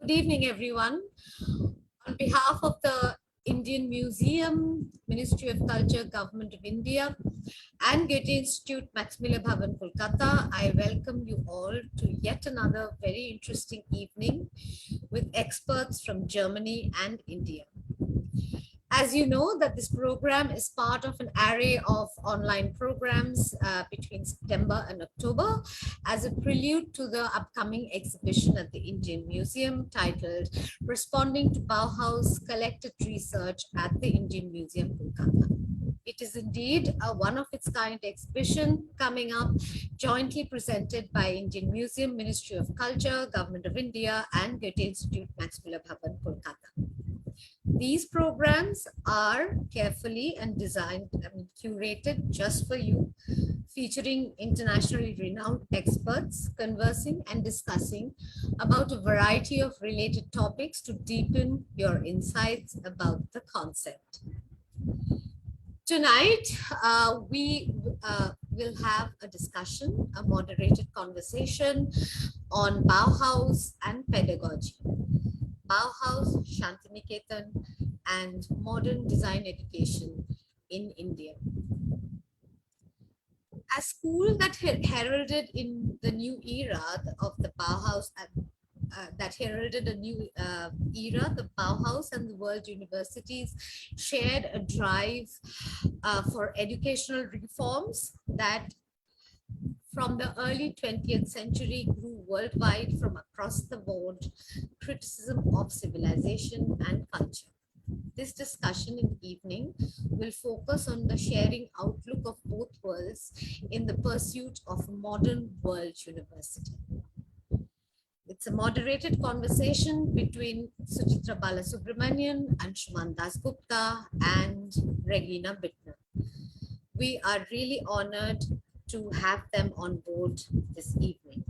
Good evening, everyone. On behalf of the Indian Museum, Ministry of Culture, Government of India, and Goethe-Institut, Maximilian Bhavan, Kolkata, I welcome you all to yet another very interesting evening with experts from Germany and India. As you know, that this program is part of an array of online programs between September and October as a prelude to the upcoming exhibition at the Indian Museum titled Responding to Bauhaus Collected Research at the Indian Museum, Kolkata. It is indeed a one-of-its-kind exhibition coming up, jointly presented by Indian Museum, Ministry of Culture, Government of India, and Goethe-Institut, Maximilian Bhavan, Kolkata. These programs are carefully and designed, curated just for you, featuring internationally renowned experts conversing and discussing about a variety of related topics to deepen your insights about the concept. Tonight, we will have a discussion, a moderated conversation on Bauhaus and pedagogy. Bauhaus, Santiniketan, and modern design education in India. A school that heralded in the new era of the Bauhaus, that heralded a new era, the Bauhaus and the world universities shared a drive for educational reforms that from the early 20th century grew worldwide from across the board criticism of civilization and culture. This discussion in the evening will focus on the sharing outlook of both worlds in the pursuit of a modern world university. It's a moderated conversation between Suchitra Balasubrahmanyan, Anshuman Dasgupta, and Regina Bittner. We are really honored to have them on board this evening.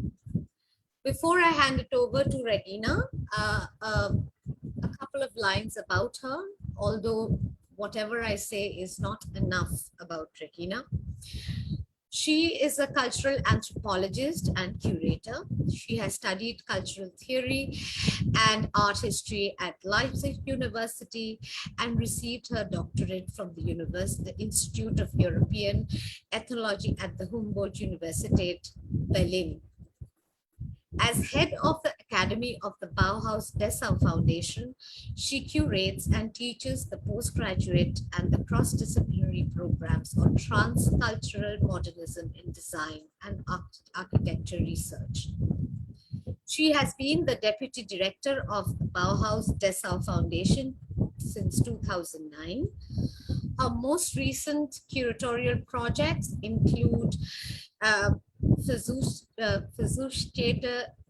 Before I hand it over to Regina, a couple of lines about her, although whatever I say is not enough about Regina. She is a cultural anthropologist and curator. She has studied cultural theory and art history at Leipzig University and received her doctorate from the Institute of European Ethnology at the Humboldt University, Berlin. As head of the Academy of the Bauhaus Dessau Foundation, she curates and teaches the postgraduate and the cross-disciplinary programs on transcultural modernism in design and architecture research. She has been the deputy director of the Bauhaus Dessau Foundation since 2009. Her most recent curatorial projects include Suchitra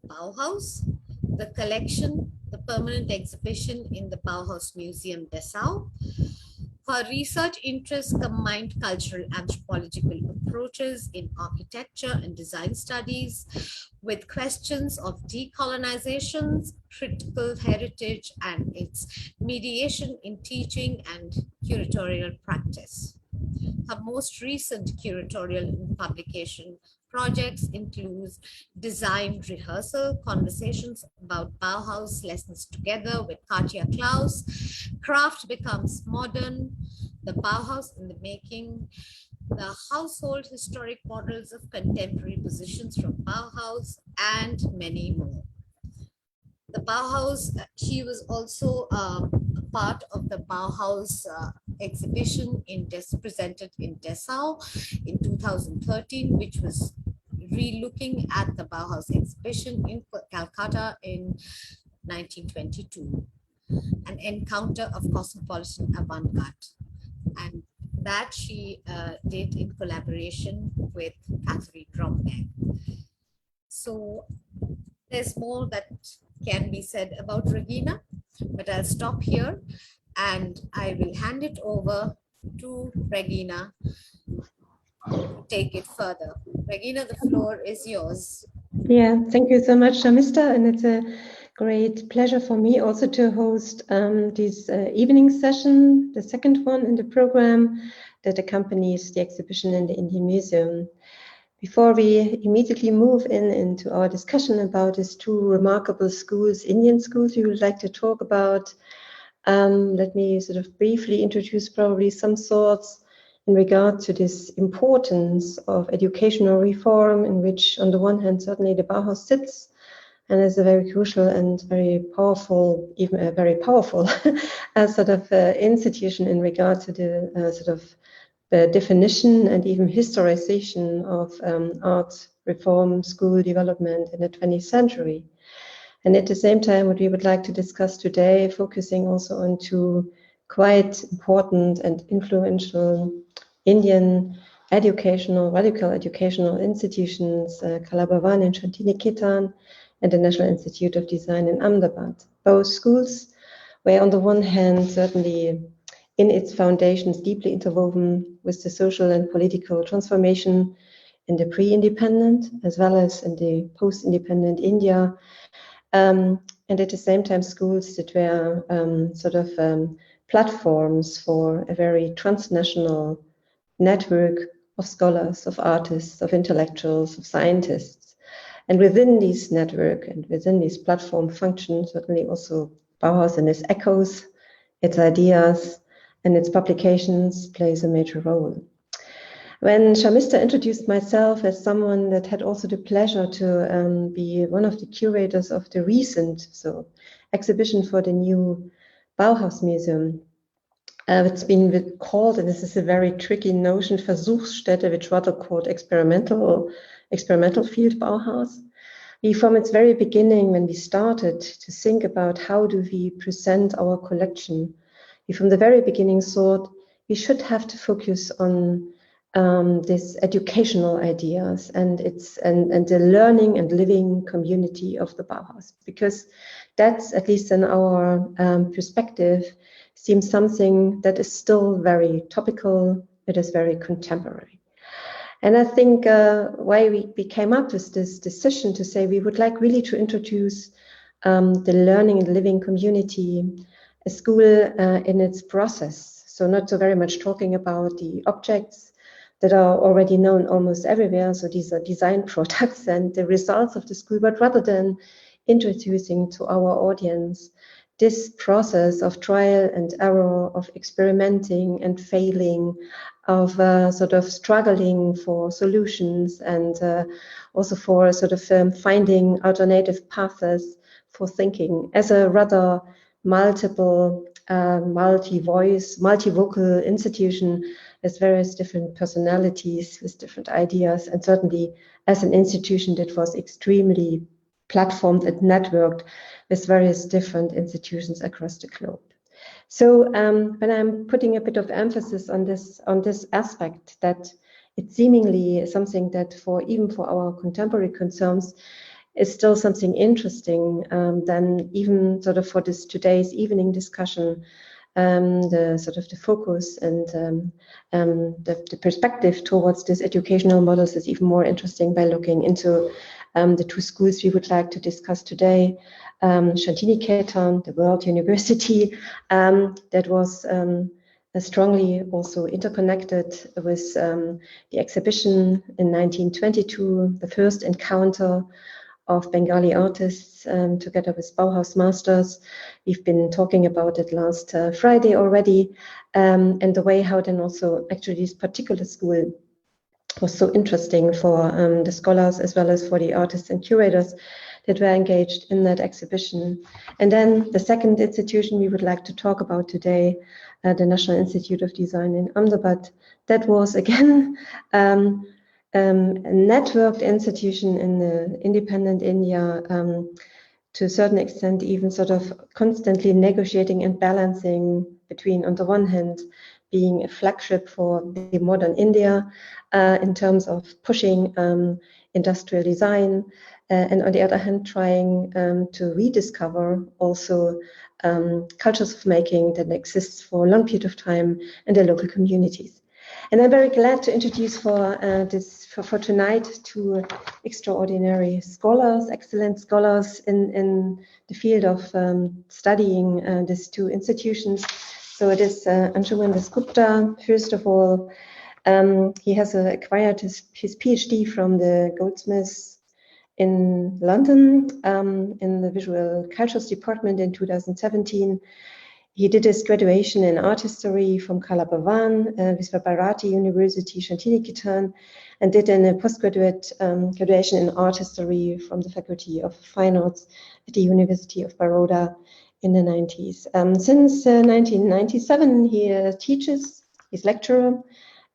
Bauhaus, the collection, the permanent exhibition in the Bauhaus Museum, Dessau. Her research interests combined cultural anthropological approaches in architecture and design studies with questions of decolonization, critical heritage, and its mediation in teaching and curatorial practice. Her most recent curatorial publication projects include design rehearsal, conversations about Bauhaus lessons together with Katja Klaus, Craft Becomes Modern, the Bauhaus in the Making, the household historic models of contemporary positions from Bauhaus, and many more. The Bauhaus, she was also a part of the Bauhaus exhibition presented in Dessau in 2013, which was re-looking at the Bauhaus exhibition in Calcutta in 1922, an encounter of cosmopolitan avant-garde. And that she did in collaboration with Catherine Romberg. So there's more that can be said about Regina, but I'll stop here and I will hand it over to Regina to take it further. Regina, the floor is yours. Yeah, thank you so much, Shamista, and it's a great pleasure for me also to host this evening session, the second one in the program that accompanies the exhibition in the Indian Museum. Before we immediately move into our discussion about these two remarkable schools, Indian schools, we would like to talk about, let me sort of briefly introduce probably some thoughts in regard to this importance of educational reform, in which on the one hand certainly the Bauhaus sits and is a very crucial and very powerful, even a very powerful sort of institution in regard to the sort of the definition and even historization of art reform, school development in the 20th century. And at the same time, what we would like to discuss today, focusing also on two quite important and influential Indian radical educational institutions, Kalabhavan in Santiniketan and the National Institute of Design in Ahmedabad. Both schools were on the one hand certainly in its foundations deeply interwoven with the social and political transformation in the pre-independent as well as in the post-independent India. And at the same time, schools that were platforms for a very transnational network of scholars, of artists, of intellectuals, of scientists. And within this network and within these platform functions, certainly also Bauhaus and its echoes, its ideas, and its publications plays a major role. When Shamista introduced myself as someone that had also the pleasure to be one of the curators of the recent exhibition for the new Bauhaus Museum, it's been called, and this is a very tricky notion, Versuchsstätte, which rather called experimental field Bauhaus. We, from its very beginning, when we started to think about how do we present our collection, we from the very beginning thought we should have to focus on these educational ideas and the learning and living community of the Bauhaus, because that's, at least in our perspective, seems something that is still very topical, it is very contemporary. And I think why we came up with this decision to say we would like really to introduce the learning and living community, a school in its process. So not so very much talking about the objects that are already known almost everywhere. So these are design products and the results of the school, but rather than introducing to our audience this process of trial and error, of experimenting and failing, of struggling for solutions and also for finding alternative paths for thinking as a rather multiple, multi-voice, multi-vocal institution with various different personalities, with different ideas, and certainly as an institution that was extremely platformed and networked with various different institutions across the globe. So when I'm putting a bit of emphasis on this aspect, that it's seemingly something that even for our contemporary concerns is still something interesting, then even for this today's evening discussion, the focus and the perspective towards these educational models is even more interesting by looking into the two schools we would like to discuss today. Santiniketan, the World University, that was strongly also interconnected with the exhibition in 1922, the first encounter of Bengali artists together with Bauhaus masters. We've been talking about it last Friday already, and the way how then also actually this particular school was so interesting for the scholars as well as for the artists and curators that were engaged in that exhibition. And then the second institution we would like to talk about today, the National Institute of Design in Ahmedabad, that was again a networked institution in the independent India, to a certain extent even constantly negotiating and balancing between, on the one hand, being a flagship for the modern India in terms of pushing industrial design, and on the other hand, trying to rediscover also cultures of making that exists for a long period of time in the local communities. And I'm very glad to introduce for tonight two extraordinary scholars, excellent scholars in the field of studying these two institutions. So it is Anshuman Dasgupta, first of all, He has acquired his PhD from the Goldsmiths in London in the Visual Cultures Department in 2017. He did his graduation in art history from Kala Bhavan, Visva-Bharati University, Santiniketan, and did a postgraduate graduation in art history from the Faculty of Fine Arts at the University of Baroda in the 90s. Since 1997, he teaches, he's lecturer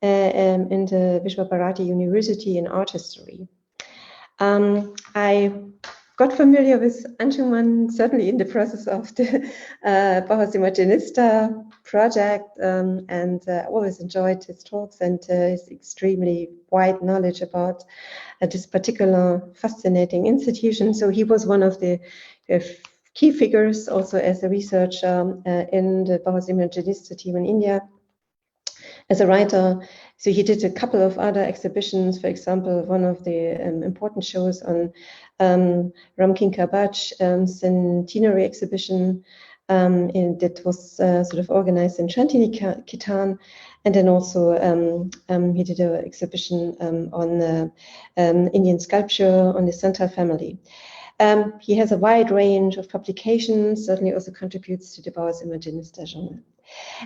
in the Visva-Bharati University in art history. I got familiar with Anshuman certainly in the process of the BAUHAUS Imaginista project, and always enjoyed his talks and his extremely wide knowledge about this particular fascinating institution. So he was one of the key figures also as a researcher in the BAUHAUS Imaginista team in India. As a writer, so he did a couple of other exhibitions. For example, one of the important shows on Ramkinka Bach centenary exhibition that was sort of organized in Santiniketan, and then also he did an exhibition on Indian sculpture on the Santa family. He has a wide range of publications, certainly also contributes to the BAUHAUS Imaginista genre.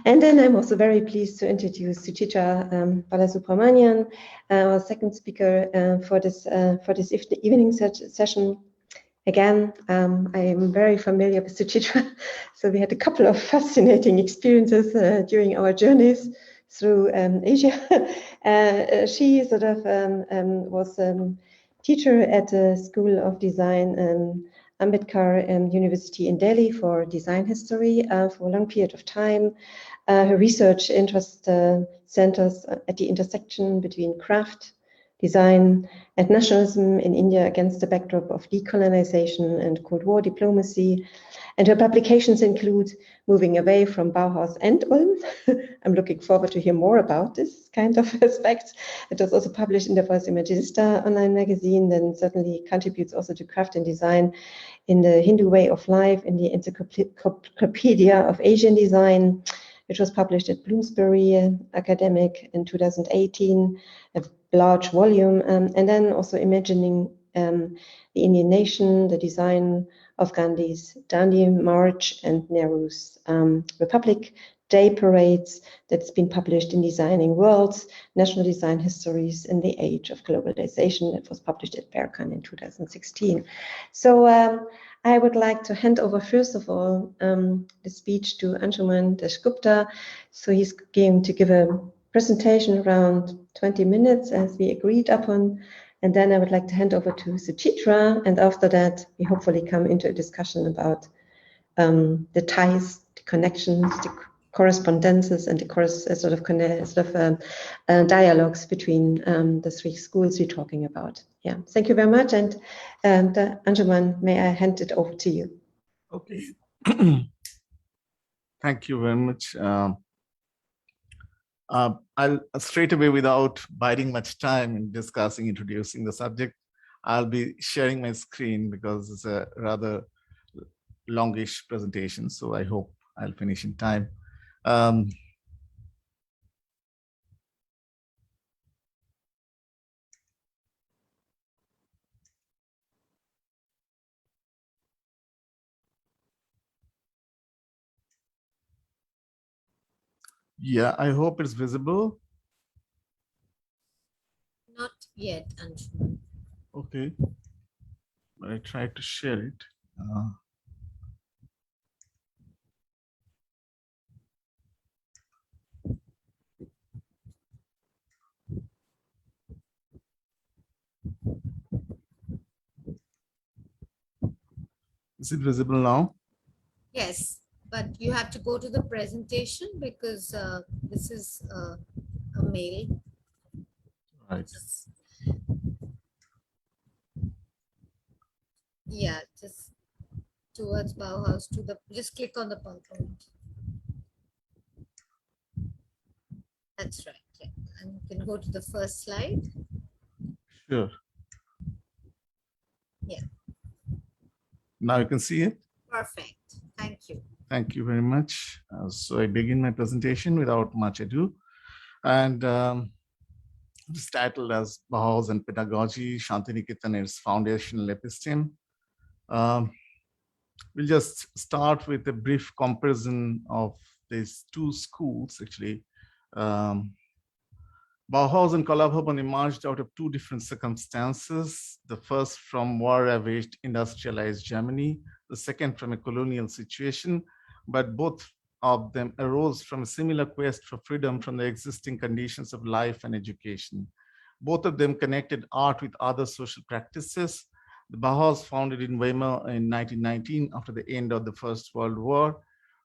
And then I'm also very pleased to introduce Suchitra Balasubrahmanyan, our second speaker for this evening session. Again, I am very familiar with Suchitra, so we had a couple of fascinating experiences during our journeys through Asia. She sort of was teacher at the School of Design Ambedkar University in Delhi for design history for a long period of time. Her research interest centers at the intersection between craft, design, and nationalism in India against the backdrop of decolonization and Cold War diplomacy. And her publications include Moving Away from Bauhaus and Ulm. I'm looking forward to hear more about this kind of aspects. It was also published in the BAUHAUS Imaginista online magazine, then certainly contributes also to craft and design in the Hindu Way of Life, in the Encyclopedia of Asian Design, which was published at Bloomsbury Academic in 2018, a large volume, and then also Imagining the Indian Nation, the Design of Gandhi's Dandi March and Nehru's Republic Day Parades, that's been published in Designing Worlds, National Design Histories in the Age of Globalization. That was published at Berkan in 2016. So I would like to hand over, first of all, the speech to Anshuman Dasgupta. So he's going to give a presentation around 20 minutes as we agreed upon. And then I would like to hand over to Suchitra. And after that, we hopefully come into a discussion about the ties, the connections, the correspondences, and the dialogues between the three schools we're talking about. Yeah, thank you very much. And Anshuman, may I hand it over to you? Okay. Thank you very much. I'll straight away, without biding much time in introducing the subject, I'll be sharing my screen because it's a rather longish presentation. So I hope I'll finish in time. Yeah, I hope it's visible. Not yet, Anshuman. Okay, but I tried to share it. Is it visible now? Yes, but you have to go to the presentation because this is a mail. Right. Yeah, just towards Bauhaus, just click on the PowerPoint. That's right. Yeah. And you can go to the first slide. Sure. Yeah. Now you can see it. Perfect. Thank you. Thank you very much. So I begin my presentation without much ado. And It is titled as BAUHAUS and Pedagogy, Santiniketan and its foundational episteme. We'll just start with a brief comparison of these two schools, actually. Bauhaus and Collabhavan emerged out of two different circumstances. The first from war-ravaged industrialized Germany, the second from a colonial situation, but both of them arose from a similar quest for freedom from the existing conditions of life and education. Both of them connected art with other social practices. The Bauhaus, founded in Weimar in 1919 after the end of the First World War,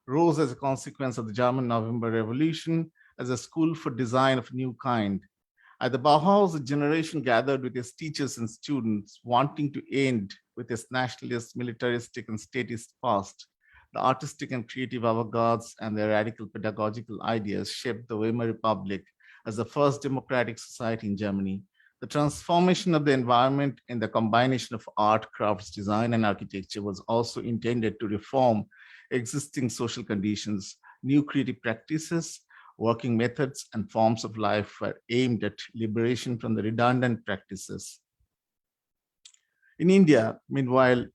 rose as a consequence of the German November Revolution as a school for design of a new kind. At the Bauhaus, a generation gathered with its teachers and students wanting to end with its nationalist, militaristic, and statist past. The artistic and creative avant-gardes and their radical pedagogical ideas shaped the Weimar Republic as the first democratic society in Germany. The transformation of the environment in the combination of art, crafts, design, and architecture was also intended to reform existing social conditions. New creative practices, working methods, and forms of life were aimed at liberation from the redundant practices. In India, meanwhile,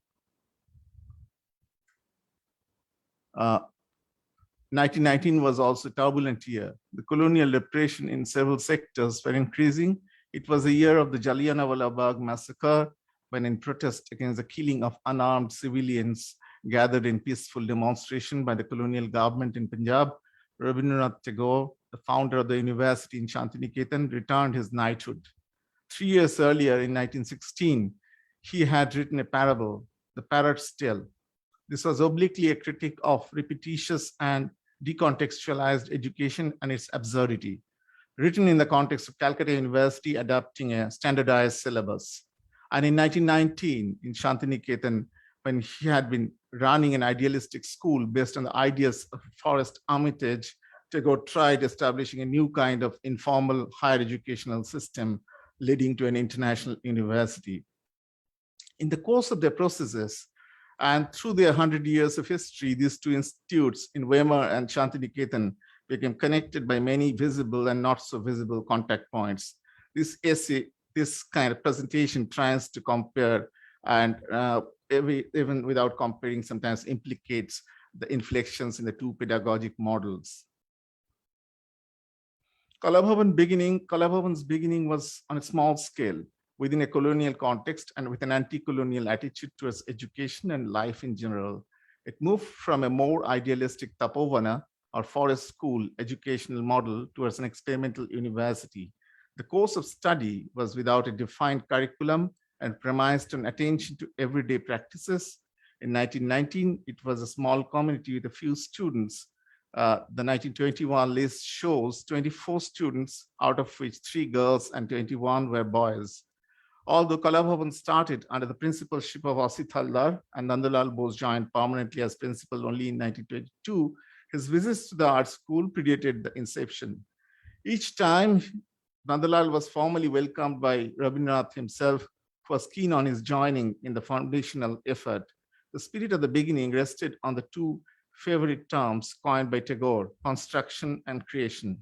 1919 was also a turbulent year. The colonial repression in several sectors were increasing. It was a year of the Jaliyan Wallabag massacre, when in protest against the killing of unarmed civilians gathered in peaceful demonstration by the colonial government in Punjab, Rabindranath Tagore, the founder of the university in Santiniketan, returned his knighthood. 3 years earlier, in 1916, he had written a parable, The Parrot's Tale. This was obliquely a critique of repetitious and decontextualized education and its absurdity, written in the context of Calcutta University adopting a standardized syllabus. And in 1919, in Santiniketan, when he had been running an idealistic school based on the ideas of Forrest Armitage, Tagore tried establishing a new kind of informal higher educational system leading to an international university. In the course of their processes, and through their 100 years of history, these two institutes in Weimar and Santiniketan became connected by many visible and not so visible contact points. This essay, this kind of presentation tries to compare and even without comparing, sometimes implicates the inflections in the two pedagogic models. Collabhavan's beginning was on a small scale, within a colonial context and with an anti-colonial attitude towards education and life in general. It moved from a more idealistic Tapovana or forest school educational model towards an experimental university. The course of study was without a defined curriculum and premised on attention to everyday practices. In 1919, it was a small community with a few students. The 1921 list shows 24 students, out of which 3 girls and 21 were boys. Although Collabhavan started under the principalship of Asit Haldar and Nandalal Bose joined permanently as principal only in 1922, his visits to the art school predated the inception. Each time, Nandalal was formally welcomed by Rabindranath himself, who was keen on his joining in the foundational effort. The spirit of the beginning rested on the two favorite terms coined by Tagore, construction and creation.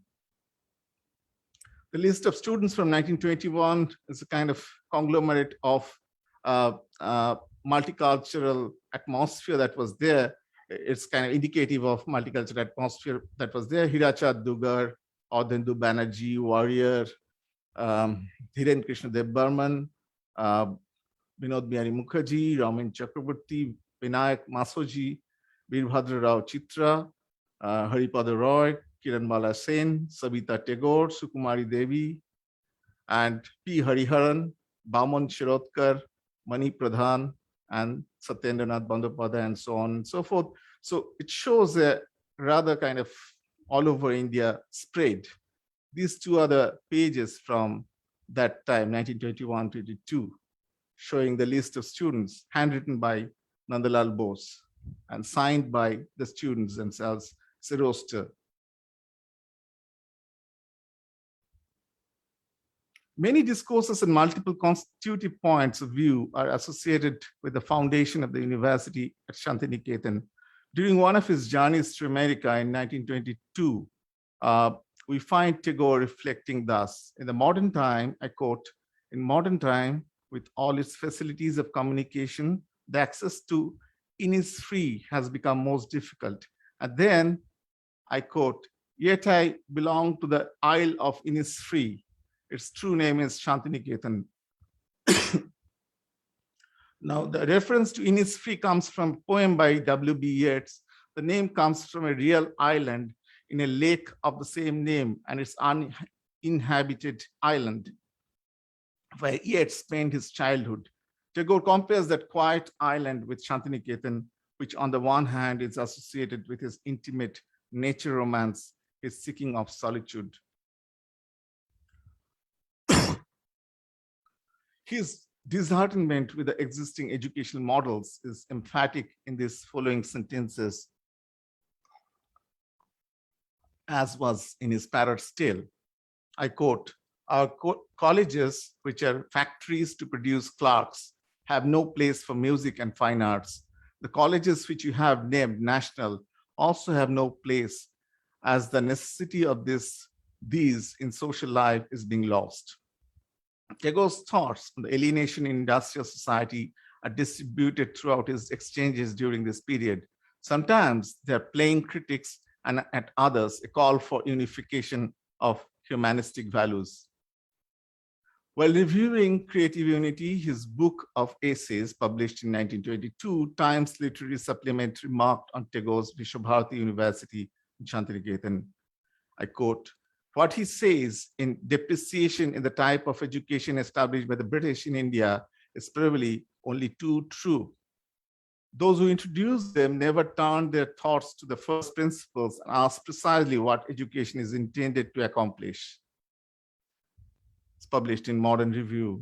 The list of students from 1921 is a kind of conglomerate of multicultural atmosphere that was there. It's kind of indicative of multicultural atmosphere that was there. Hirachand Dugar, Audendu Banerjee, Warrior, Dhiren Krishna Dev Burman, Vinod Bihari Mukherjee, Ramin Chakraborty, Vinayak Masoji, Birbhadra Rao Chitra, Haripada Roy, Kiran Bala Sen, Sabita Tagore, Sukumari Devi, and P. Hariharan, Bamon Shirotkar, Mani Pradhan, and Satyendranath Bandyopadhyay, and so on and so forth. So it shows a rather kind of all over India spread. These two are the pages from that time, 1921-22, showing the list of students handwritten by Nandalal Bose and signed by the students themselves, it's a roster. Many discourses and multiple constitutive points of view are associated with the foundation of the university at Santiniketan. During one of his journeys to America in 1922, we find Tagore reflecting thus, in the modern time, I quote, in modern time, with all its facilities of communication, the access to Innisfree has become most difficult. And then, I quote, yet I belong to the Isle of Innisfree. Its true name is Santiniketan. Now, the reference to Innisfree comes from a poem by W.B. Yeats. The name comes from a real island in a lake of the same name, and it's uninhabited island where Yeats spent his childhood. Tagore compares that quiet island with Santiniketan, which on the one hand is associated with his intimate nature romance, his seeking of solitude. His disheartenment with the existing educational models is emphatic in these following sentences, as was in his Parrot's Tale. I quote, our colleges, which are factories to produce clerks, have no place for music and fine arts. The colleges which you have named national also have no place, as the necessity of these in social life is being lost. Tagore's thoughts on the alienation in industrial society are distributed throughout his exchanges during this period. Sometimes they're plain critics, and at others, a call for unification of humanistic values. While reviewing creative unity, his book of essays, published in 1922, Times Literary Supplement remarked on Tagore's Vishwabharati University in Santiniketan. I quote, what he says in depreciation in the type of education established by the British in India is probably only too true. Those who introduced them never turned their thoughts to the first principles and asked precisely what education is intended to accomplish. It's published in Modern Review.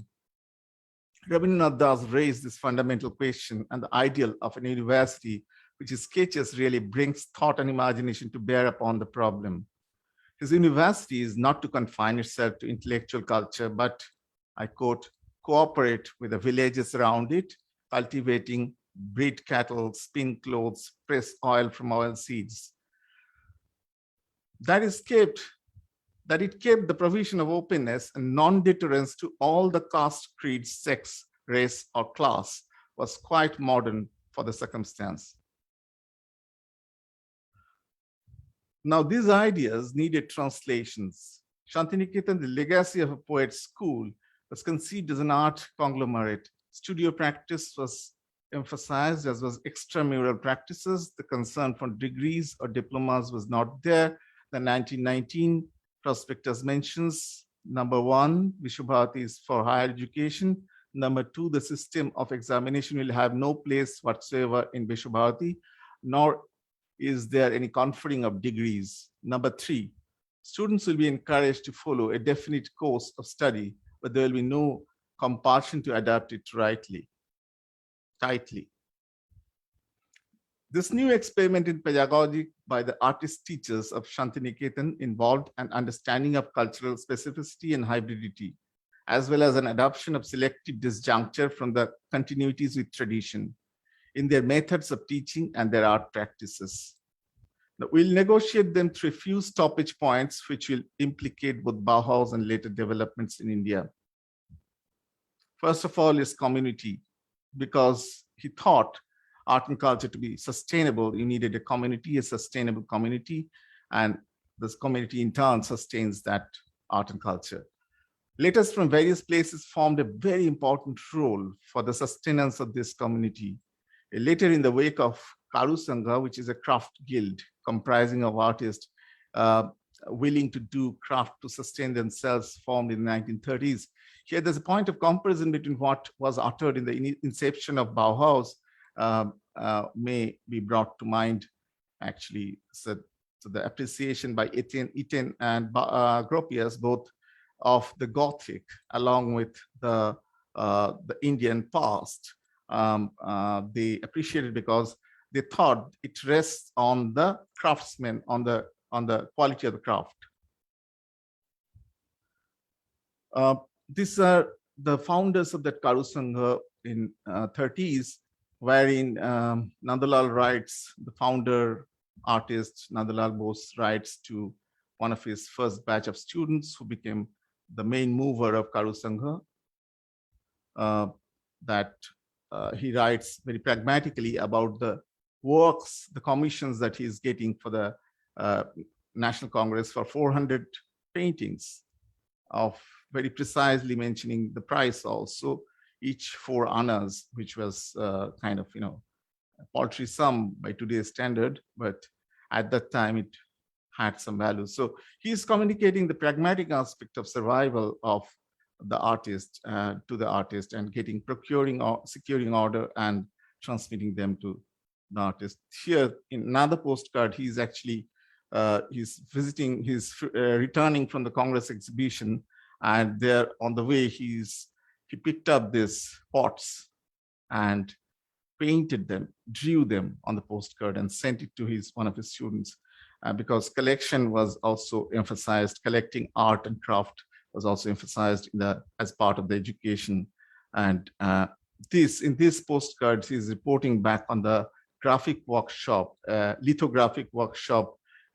Rabindranath Das raised this fundamental question, and the ideal of an university which he sketches really brings thought and imagination to bear upon the problem. His university is not to confine itself to intellectual culture, but, I quote, cooperate with the villages around it, cultivating, breed cattle, spin clothes, press oil from oil seeds. That it kept the provision of openness and non-deterrence to all the caste, creed, sex, race, or class was quite modern for the circumstance. Now, these ideas needed translations. Santiniketan, the legacy of a poet's school, was conceived as an art conglomerate. Studio practice was emphasized, as was extramural practices. The concern for degrees or diplomas was not there. The 1919 prospectus mentions, number one, Vishwabharati is for higher education. Number two, the system of examination will have no place whatsoever in Vishwabharati, nor is there any conferring of degrees. Number three, students will be encouraged to follow a definite course of study, but there will be no compulsion to adapt it tightly. This new experiment in pedagogy by the artist teachers of Santiniketan involved an understanding of cultural specificity and hybridity, as well as an adoption of selective disjuncture from the continuities with tradition in their methods of teaching and their art practices. Now, we'll negotiate them through a few stoppage points, which will implicate both Bauhaus and later developments in India. First of all is community, because he thought art and culture to be sustainable, you needed a community, a sustainable community, and this community in turn sustains that art and culture. Letters from various places formed a very important role for the sustenance of this community. A letter in the wake of Karu Sangha, which is a craft guild comprising of artists willing to do craft to sustain themselves, formed in the 1930s. Here, there's a point of comparison between what was uttered in the inception of Bauhaus may be brought to mind, actually. So the appreciation by Etienne and Gropius, both of the Gothic, along with the Indian past, they appreciated because they thought it rests on the craftsmen, on the quality of the craft. These are the founders of that Karu Sangha in 30s, wherein Nandalal writes, the founder artist Nandalal Bose writes to one of his first batch of students who became the main mover of Karu Sangha, that he writes very pragmatically about the works, the commissions that he's getting for the National Congress for 400 paintings, of very precisely mentioning the price also, each 4 annas, which was kind of, a paltry sum by today's standard, but at that time it had some value. So he's communicating the pragmatic aspect of survival of the artist to the artist, and procuring or securing order and transmitting them to the artist. Here in another postcard, he's actually he's returning from the Congress exhibition, and there on the way he picked up these pots and painted them, drew them on the postcard, and sent it to one of his students, because collection was also emphasized. Collecting art and craft was also emphasized as part of the education. And in this postcards, he's reporting back on the graphic workshop, lithographic workshop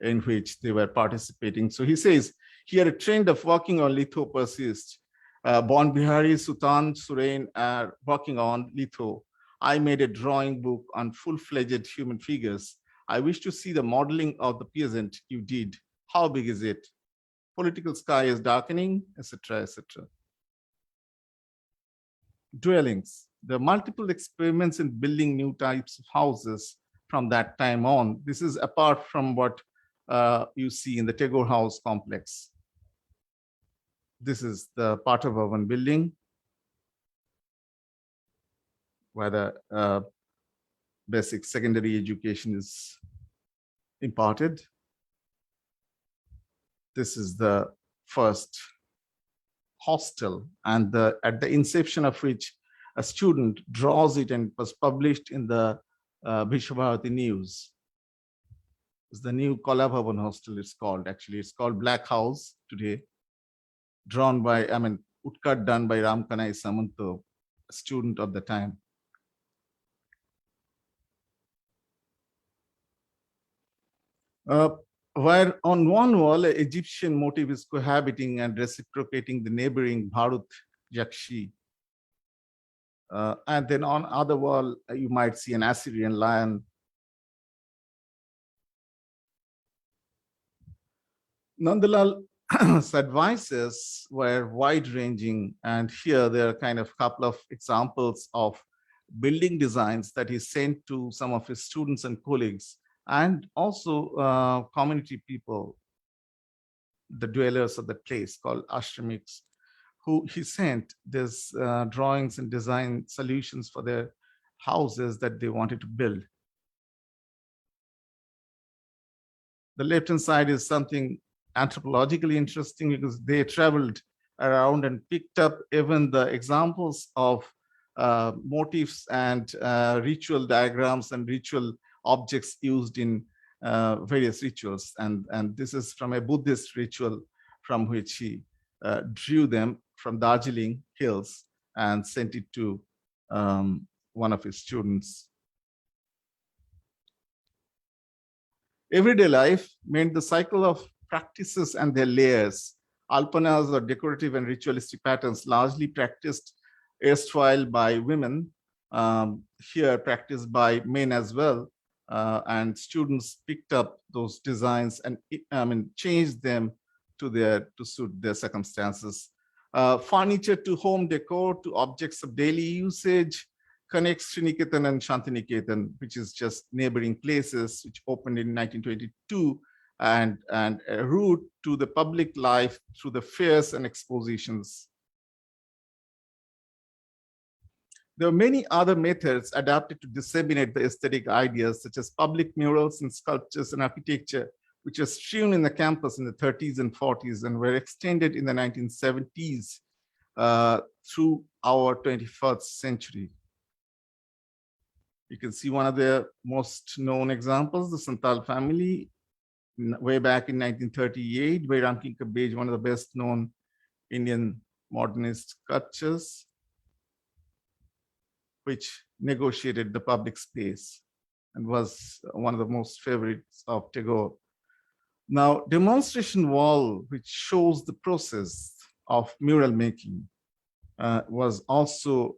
in which they were participating. So he says, here a trend of working on litho persists. Bon Bihari, Sultan, Surain are working on litho. I made a drawing book on full-fledged human figures. I wish to see the modeling of the peasant you did. How big is it? Political sky is darkening, etc., etc. Dwellings. There are multiple experiments in building new types of houses from that time on. This is apart from what you see in the Tagore House complex. This is the Pata Bhavan building, where the basic secondary education is imparted. This is the first hostel, and at the inception of which a student draws it, and was published in the Vishwabharati News. It's the new Kala Bhavan hostel, it's called. Actually, it's called Black House today. Drawn by, woodcut done by Ram Kanai Samanto, a student of the time. Where on one wall, an Egyptian motif is cohabiting and reciprocating the neighboring Bharut Jakshi. And then on other wall, you might see an Assyrian lion. Nandalal advices were wide-ranging, and here there are kind of a couple of examples of building designs that he sent to some of his students and colleagues, and also community people, the dwellers of the place called ashramics, who he sent these drawings and design solutions for their houses that they wanted to build. The left-hand side is something anthropologically interesting, because they traveled around and picked up even the examples of motifs and ritual diagrams and ritual objects used in various rituals. And this is from a Buddhist ritual from which he drew them from Darjeeling Hills and sent it to one of his students. Everyday life meant the cycle of practices and their layers. Alpanas, or decorative and ritualistic patterns, largely practiced erstwhile by women, here practiced by men as well. And students picked up those designs and changed them to suit their circumstances. Furniture to home decor to objects of daily usage connects Santiniketan and Santiniketan, which is just neighboring places, which opened in 1922, and a route to the public life through the fairs and expositions. There are many other methods adapted to disseminate the aesthetic ideas, such as public murals and sculptures and architecture, which were strewn in the campus in the 30s and 40s and were extended in the 1970s through our 21st century. You can see one of the most known examples, the Santal family, way back in 1938, by Ram Kinkar Bej, one of the best known Indian modernist sculptures, which negotiated the public space and was one of the most favorites of Tagore. Now, demonstration wall, which shows the process of mural making, was also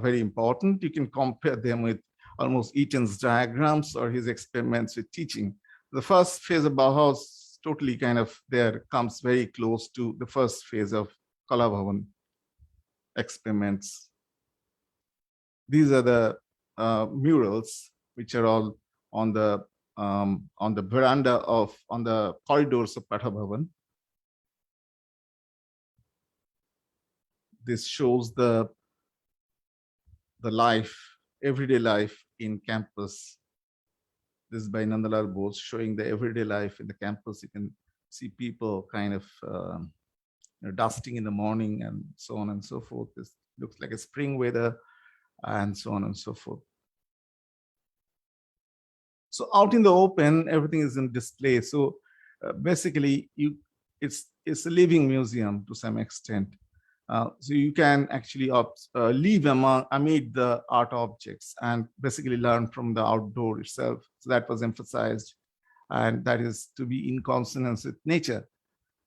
very important. You can compare them with almost Eaton's diagrams or his experiments with teaching. The first phase of Bauhaus totally kind of there comes very close to the first phase of Kalabhavan experiments. These are the murals which are all on the veranda of, on the corridors of Pathabhavan. This shows the life, everyday life in campus. This is by Nandalal Bose, showing the everyday life in the campus. You can see people kind of dusting in the morning and so on and so forth. This looks like a spring weather and so on and so forth. So out in the open, everything is in display. So basically, it's a living museum to some extent. So you can actually live amid the art objects and basically learn from the outdoor itself. So that was emphasized, and that is to be in consonance with nature.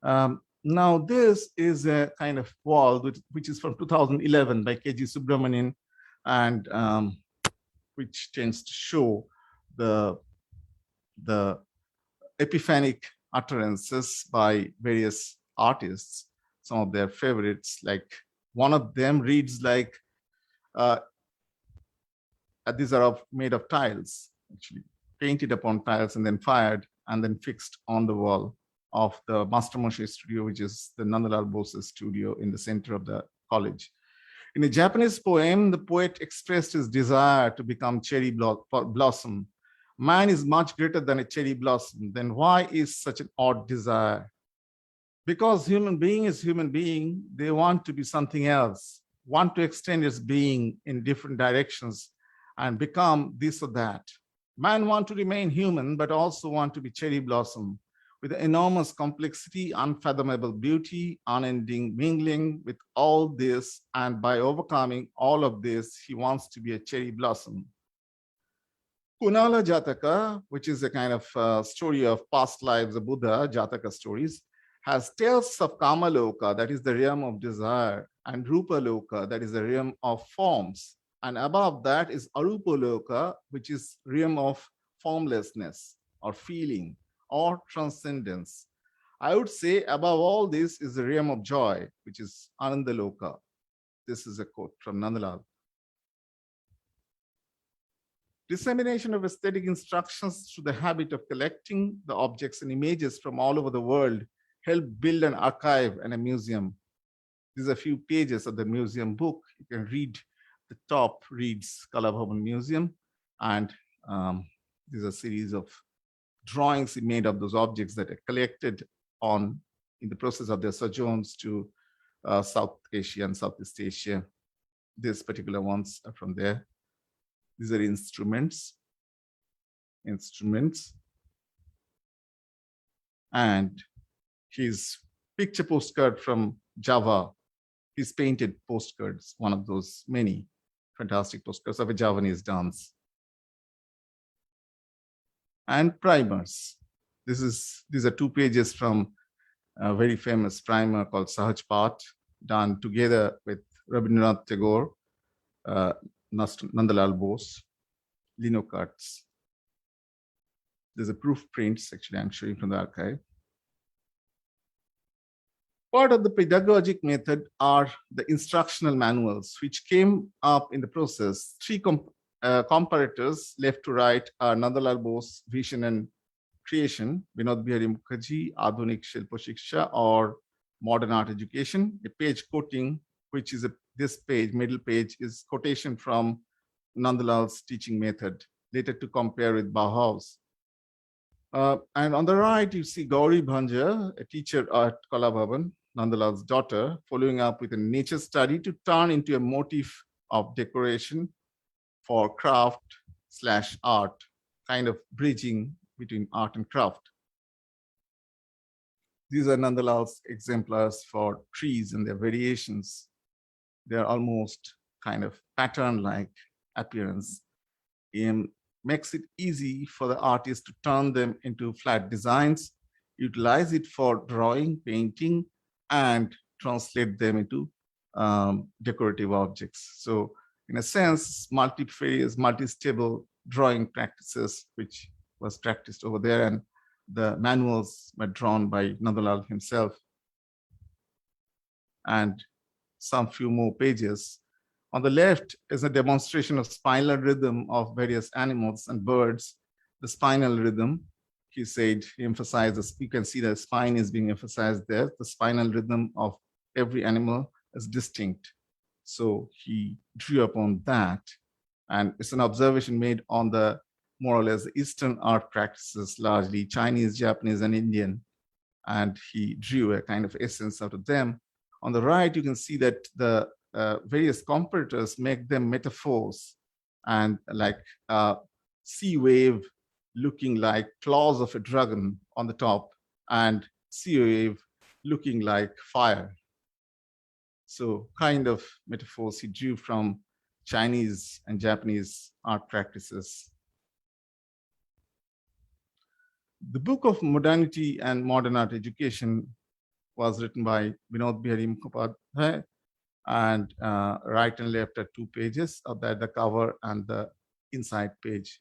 Now this is a kind of wall which is from 2011 by K.G. Subramanian, and which tends to show the epiphanic utterances by various artists, some of their favorites. Like one of them reads like, these are made of tiles, actually painted upon tiles and then fired and then fixed on the wall of the Master Moshe studio, which is the Nandalal Bose's studio in the center of the college. In a Japanese poem, the poet expressed his desire to become cherry blossom. Man is much greater than a cherry blossom. Then why is such an odd desire? Because human being is human being, they want to be something else, want to extend its being in different directions and become this or that. Man want to remain human, but also want to be cherry blossom with enormous complexity, unfathomable beauty, unending mingling with all this. And by overcoming all of this, he wants to be a cherry blossom. Kunala Jataka, which is a kind of story of past lives of Buddha, Jataka stories, has tales of Kamaloka, that is the realm of desire, and Rupaloka, that is the realm of forms. And above that is Arupaloka, which is realm of formlessness or feeling or transcendence. I would say above all this is the realm of joy, which is Anandaloka. This is a quote from Nandalal. Dissemination of aesthetic instructions through the habit of collecting the objects and images from all over the world help build an archive and a museum. These are a few pages of the museum book. You can read, the top reads Kalabhavan Museum, and these are a series of drawings made of those objects that are collected in the process of their sojourns to South Asia and Southeast Asia. These particular ones are from there. These are instruments. And his picture postcard from Java, his painted postcards, one of those many fantastic postcards of a Javanese dance. And primers. These are 2 pages from a very famous primer called Sahaj Path, done together with Rabindranath Tagore, Nandalal Bose, lino cuts. There's a proof prints, actually, I'm showing from the archive. Part of the pedagogic method are the instructional manuals, which came up in the process. 3 comparators, left to right, are Nandalal Bose, Vision and Creation, Vinod Bihari Mukherjee, Adhunik Shilpa Shiksha, or Modern Art Education. A page quoting, which is this page, middle page, is quotation from Nandalal's teaching method, later to compare with Bauhaus. And on the right, you see Gauri Bhanja, a teacher at Kalabhavan, Nandalal's daughter, following up with a nature study to turn into a motif of decoration for craft/art, kind of bridging between art and craft. These are Nandalal's exemplars for trees and their variations. They are almost kind of pattern-like appearance. It makes it easy for the artist to turn them into flat designs utilize it for drawing, painting, and translate them into decorative objects. So in a sense, multifarious, multi-stable drawing practices, which was practiced over there, and the manuals were drawn by Nandalal himself. And some few more pages. On the left is a demonstration of spinal rhythm of various animals and birds. The spinal rhythm, he said, he emphasizes, you can see the spine is being emphasized there. The spinal rhythm of every animal is distinct. So he drew upon that. And it's an observation made on the more or less Eastern art practices, largely Chinese, Japanese, and Indian. And he drew a kind of essence out of them. On the right, you can see that the various comparators make them metaphors, and like sea wave looking like claws of a dragon on the top, and sea wave looking like fire. So kind of metaphors he drew from Chinese and Japanese art practices. The book of Modernity and Modern Art Education was written by Vinod Bihari Mukhopadhyay, and right and left are 2 pages of that, the cover and the inside page,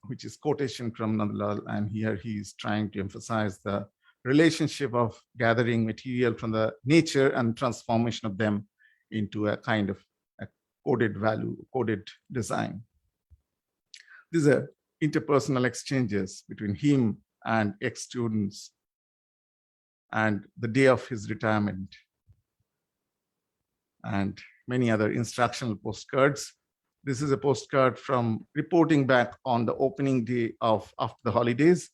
which is quotation from Nandalal. And here he is trying to emphasize the relationship of gathering material from the nature and transformation of them into a kind of a coded value, coded design. These are interpersonal exchanges between him and ex-students, and the day of his retirement, and many other instructional postcards. This is a postcard from reporting back on the opening day of after the holidays,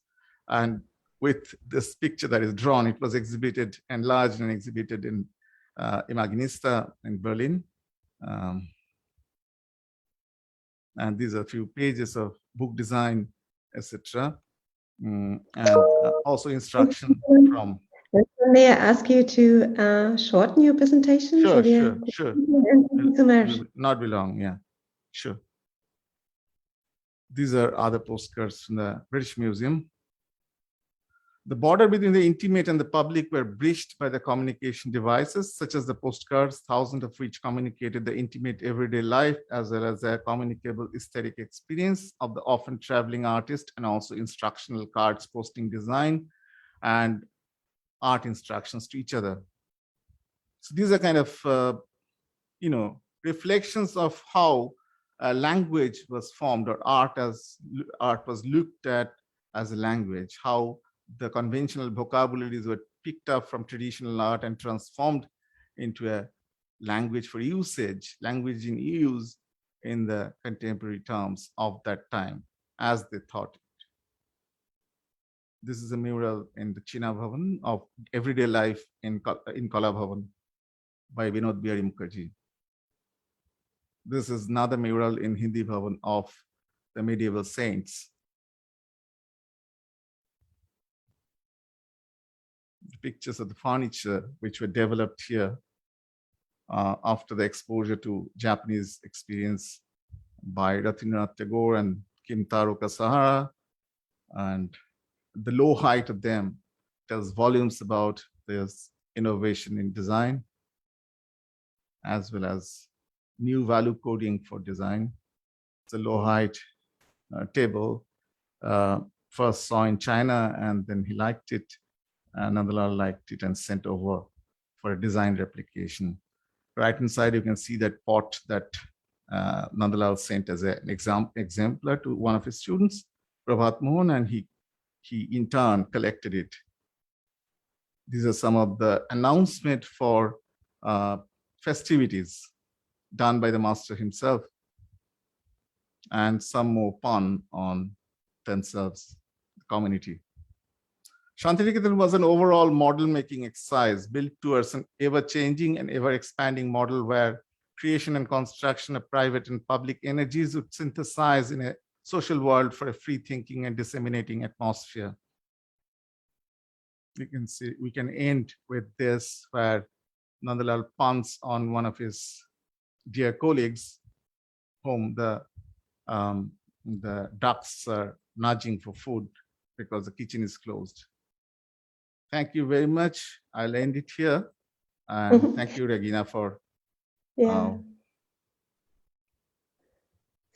and with this picture that is drawn, it was exhibited, enlarged and exhibited in Imaginista in Berlin. And these are a few pages of book design, etc. And also instruction from. May I ask you to shorten your presentation? Sure. Not be long, yeah, sure. These are other postcards from the British Museum. The border between the intimate and the public were breached by the communication devices, such as the postcards, thousands of which communicated the intimate everyday life, as well as a communicable aesthetic experience of the often traveling artist, and also instructional cards posting design and art instructions to each other. So these are kind of, reflections of how language was formed, or art was looked at as a language, how the conventional vocabularies were picked up from traditional art and transformed into a language for usage, language in use in the contemporary terms of that time, as they thought it. This is a mural in the China Bhavan of everyday life in Kala Bhavan by Vinod Bihari Mukherjee. This is another mural in Hindi Bhavan of the medieval saints. Pictures of the furniture which were developed here after the exposure to Japanese experience by Rabindranath Tagore and Kintaro Kasahara, and the low height of them tells volumes about this innovation in design, as well as new value coding for design. It's a low height table, first saw in China, and then he liked it. Nandalal liked it and sent over for a design replication. Right inside, you can see that pot that Nandalal sent as an exemplar to one of his students, Prabhat Mohan, and he in turn collected it. These are some of the announcements for festivities done by the master himself, and some more pun on themselves, the community. Santiniketan was an overall model-making exercise built towards an ever-changing and ever-expanding model where creation and construction of private and public energies would synthesize in a social world for a free-thinking and disseminating atmosphere. We can end with this, where Nandalal puns on one of his dear colleagues, whom the ducks are nudging for food, because the kitchen is closed. Thank you very much. I'll end it here. And thank you, Regina, for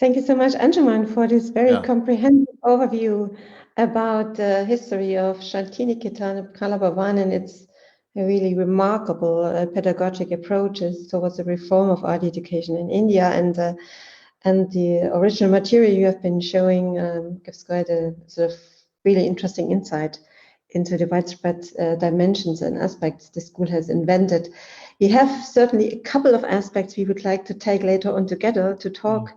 Thank you so much, Anshuman, for this very comprehensive overview about the history of Santiniketan Bhavan and its really remarkable pedagogic approaches towards the reform of art education in India. And the original material you have been showing gives quite a sort of really interesting insight into the widespread dimensions and aspects the school has invented. We have certainly a couple of aspects we would like to take later on together to talk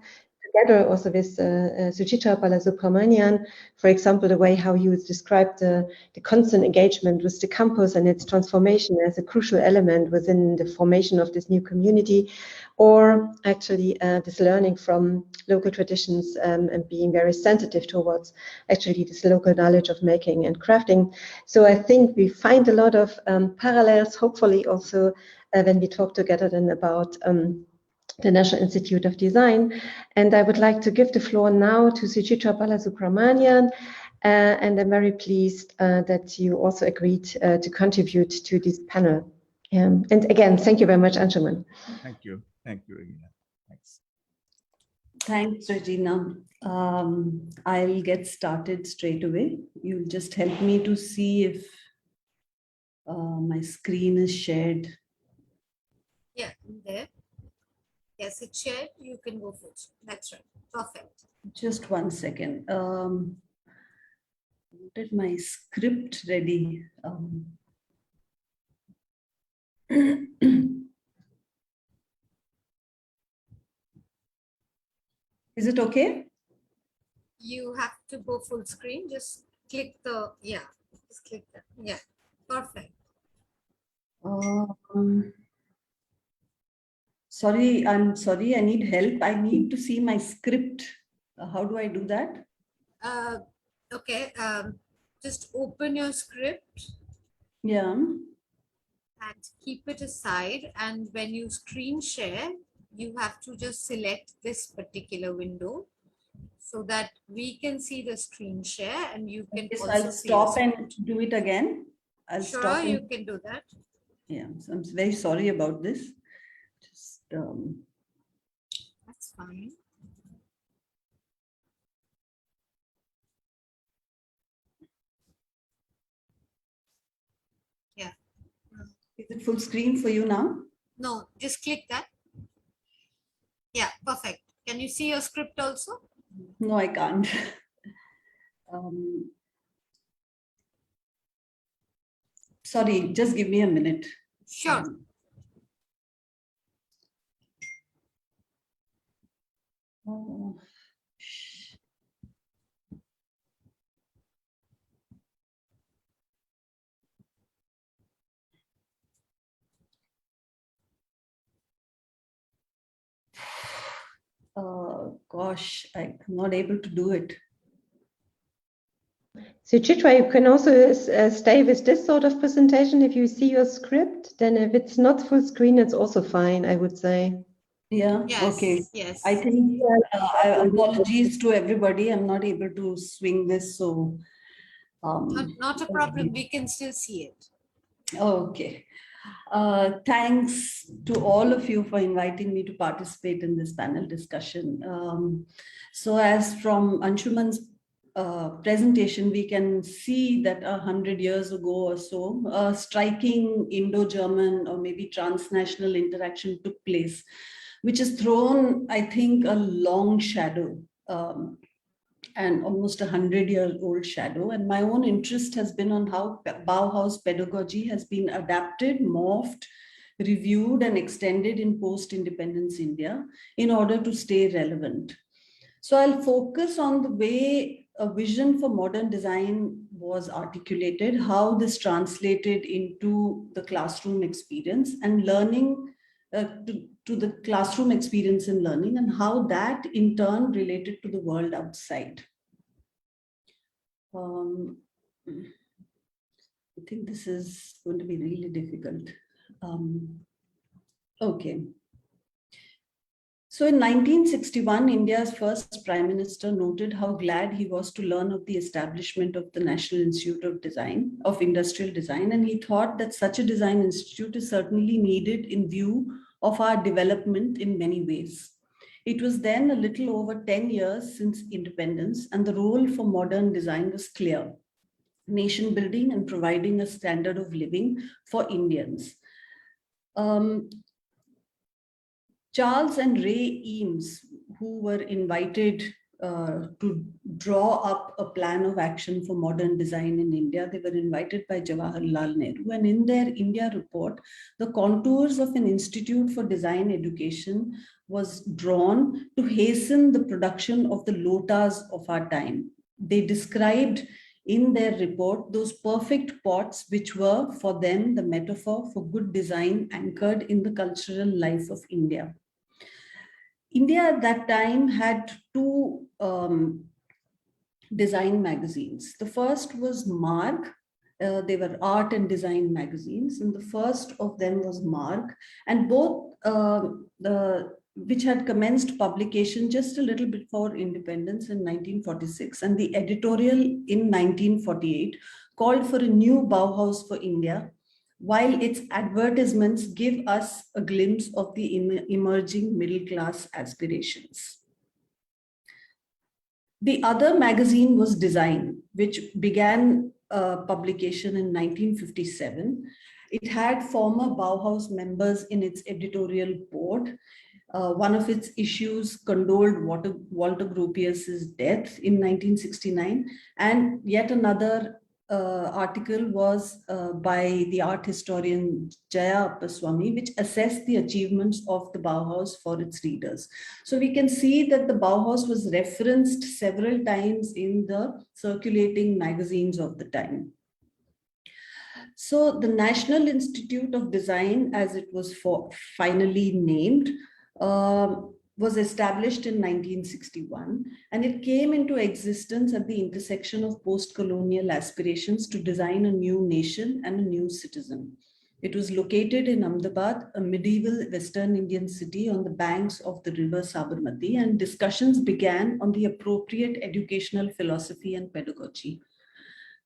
together also with Suchitra Balasubrahmanyan, for example, the way how you described the constant engagement with the campus and its transformation as a crucial element within the formation of this new community, or actually this learning from local traditions and being very sensitive towards actually this local knowledge of making and crafting. So I think we find a lot of parallels, hopefully also when we talk together then about the National Institute of Design. And I would like to give the floor now to Suchitra Balasubrahmanyan. And I'm very pleased that you also agreed to contribute to this panel. And again, thank you very much, Anshuman. Thank you. Thank you, Regina. Thanks. Thanks, Regina. I'll get started straight away. You'll just help me to see if my screen is shared. Yeah, there. Yes, it's shared. You can go for it. That's right. Perfect. Just 1 second. Wanted my script ready. Is it okay? You have to go full screen. Just click the, just click that. Yeah, perfect. Sorry, I'm sorry, I need help. I need to see my script. How do I do that? Okay, just open your script. Yeah. And keep it aside. And when you screen share, you have to just select this particular window so that we can see the screen share and you can Yes, also I'll stop and do it again. I'll sure, stop. you can do that. Yeah, so I'm very sorry about this. Just that's fine. Yeah. Is it full screen for you now? No, just click that. Yeah, perfect. Can you see your script also? No, I can't. Sorry, just give me a minute. Sure. Gosh, I'm not able to do it. Suchitra, you can also stay with this sort of presentation if you see your script. Then if it's not full screen, it's also fine, I would say. Yeah, yes, okay. Yes. I think apologies to everybody. I'm not able to swing this, so. Not a problem. We can still see it. Okay. Thanks to all of you for inviting me to participate in this panel discussion. So as from Anshuman's presentation, we can see that 100 years ago or so, a striking Indo-German or maybe transnational interaction took place, which has thrown, I think, a long shadow and almost 100-year-old shadow. And my own interest has been on how Bauhaus pedagogy has been adapted, morphed, reviewed, and extended in post-independence India in order to stay relevant. So I'll focus on the way a vision for modern design was articulated, how this translated into the classroom experience and learning to the classroom experience in learning, and how that in turn related to the world outside. I think this is going to be really difficult. Okay. So in 1961, India's first Prime Minister noted how glad he was to learn of the establishment of the National Institute of Industrial Design, and he thought that such a design institute is certainly needed in view of our development in many ways. It was then a little over 10 years since independence, and the role for modern design was clear: nation building and providing a standard of living for Indians. Charles and Ray Eames, who were invited to draw up a plan of action for modern design in India, they were invited by Jawaharlal Nehru. And in their India report, the contours of an institute for design education was drawn to hasten the production of the lotas of our time. They described in their report those perfect pots which were for them the metaphor for good design anchored in the cultural life of India. India at that time had two design magazines. The first was Marg. They were art and design magazines, and the first of them was Marg, and both which had commenced publication just a little before independence in 1946, and the editorial in 1948 called for a new Bauhaus for India, while its advertisements give us a glimpse of the emerging middle-class aspirations. The other magazine was Design, which began publication in 1957. It had former Bauhaus members in its editorial board. One of its issues condoled Walter Gropius's death in 1969, and yet another article was by the art historian Jaya Appaswamy, which assessed the achievements of the Bauhaus for its readers. So we can see that the Bauhaus was referenced several times in the circulating magazines of the time. So the National Institute of Design, as it was finally named, was established in 1961, and it came into existence at the intersection of post-colonial aspirations to design a new nation and a new citizen. It was located in Ahmedabad, a medieval Western Indian city on the banks of the river Sabarmati, and discussions began on the appropriate educational philosophy and pedagogy.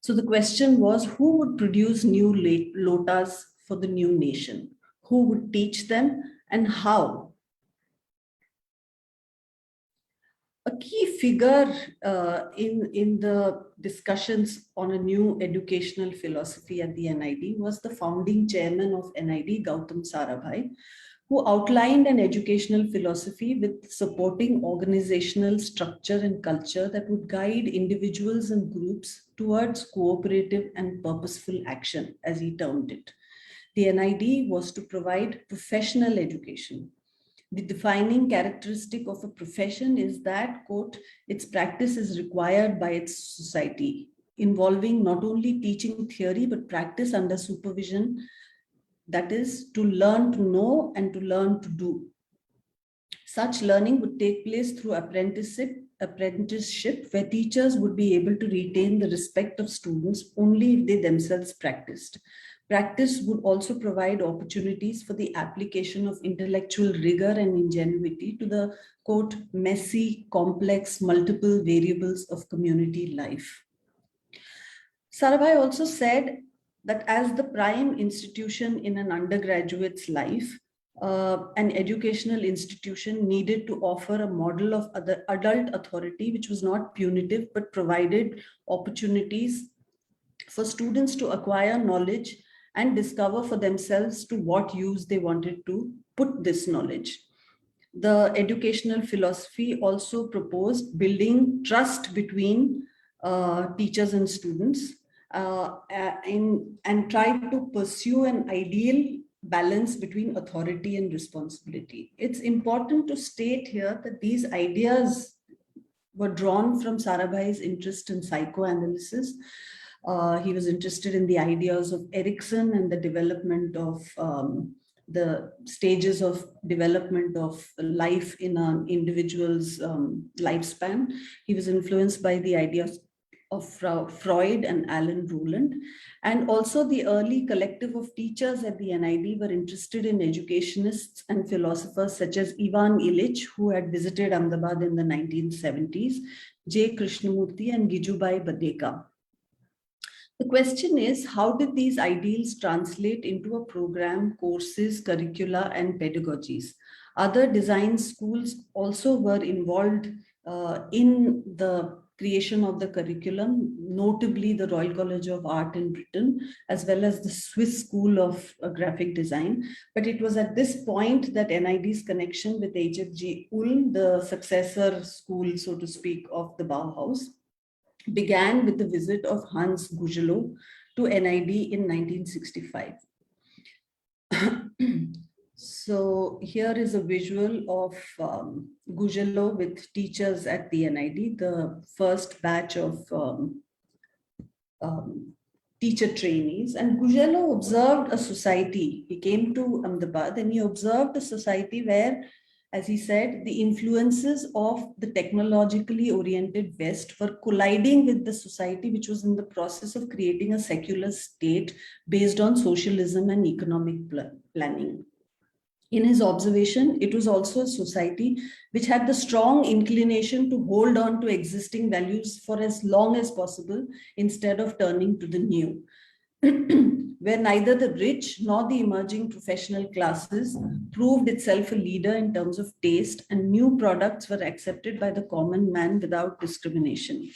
So the question was, who would produce new lotas for the new nation? Who would teach them, and how? A key figure in the discussions on a new educational philosophy at the NID was the founding chairman of NID, Gautam Sarabhai, who outlined an educational philosophy with supporting organizational structure and culture that would guide individuals and groups towards cooperative and purposeful action, as he termed it. The NID was to provide professional education. The defining characteristic of a profession is that, quote, its practice is required by its society, involving not only teaching theory, but practice under supervision, that is, to learn to know and to learn to do. Such learning would take place through apprenticeship, where teachers would be able to retain the respect of students only if they themselves practiced. Practice would also provide opportunities for the application of intellectual rigor and ingenuity to the, quote, messy, complex, multiple variables of community life. Sarabhai also said that as the prime institution in an undergraduate's life, an educational institution needed to offer a model of adult authority which was not punitive but provided opportunities for students to acquire knowledge and discover for themselves to what use they wanted to put this knowledge. The educational philosophy also proposed building trust between teachers and students and tried to pursue an ideal balance between authority and responsibility. It's important to state here that these ideas were drawn from Sarabhai's interest in psychoanalysis. He was interested in the ideas of Erikson and the development of the stages of development of life in an individual's lifespan. He was influenced by the ideas of Freud and Alan Rowland. And also the early collective of teachers at the NID were interested in educationists and philosophers such as Ivan Illich, who had visited Ahmedabad in the 1970s, J. Krishnamurti and Gijubai Badeka. The question is, how did these ideals translate into a program, courses, curricula, and pedagogies? Other design schools also were involved in the creation of the curriculum, notably the Royal College of Art in Britain, as well as the Swiss School of Graphic Design. But it was at this point that NID's connection with HFG Ulm, the successor school, so to speak, of the Bauhaus, began with the visit of Hans Gugelow to NID in 1965. So here is a visual of Gugelow with teachers at the NID, the first batch of teacher trainees. And Gugelow observed a society. He came to Ahmedabad and he observed a society where, as he said, the influences of the technologically oriented West were colliding with the society which was in the process of creating a secular state based on socialism and economic planning. In his observation, it was also a society which had the strong inclination to hold on to existing values for as long as possible instead of turning to the new, where neither the rich nor the emerging professional classes proved itself a leader in terms of taste, and new products were accepted by the common man without discrimination.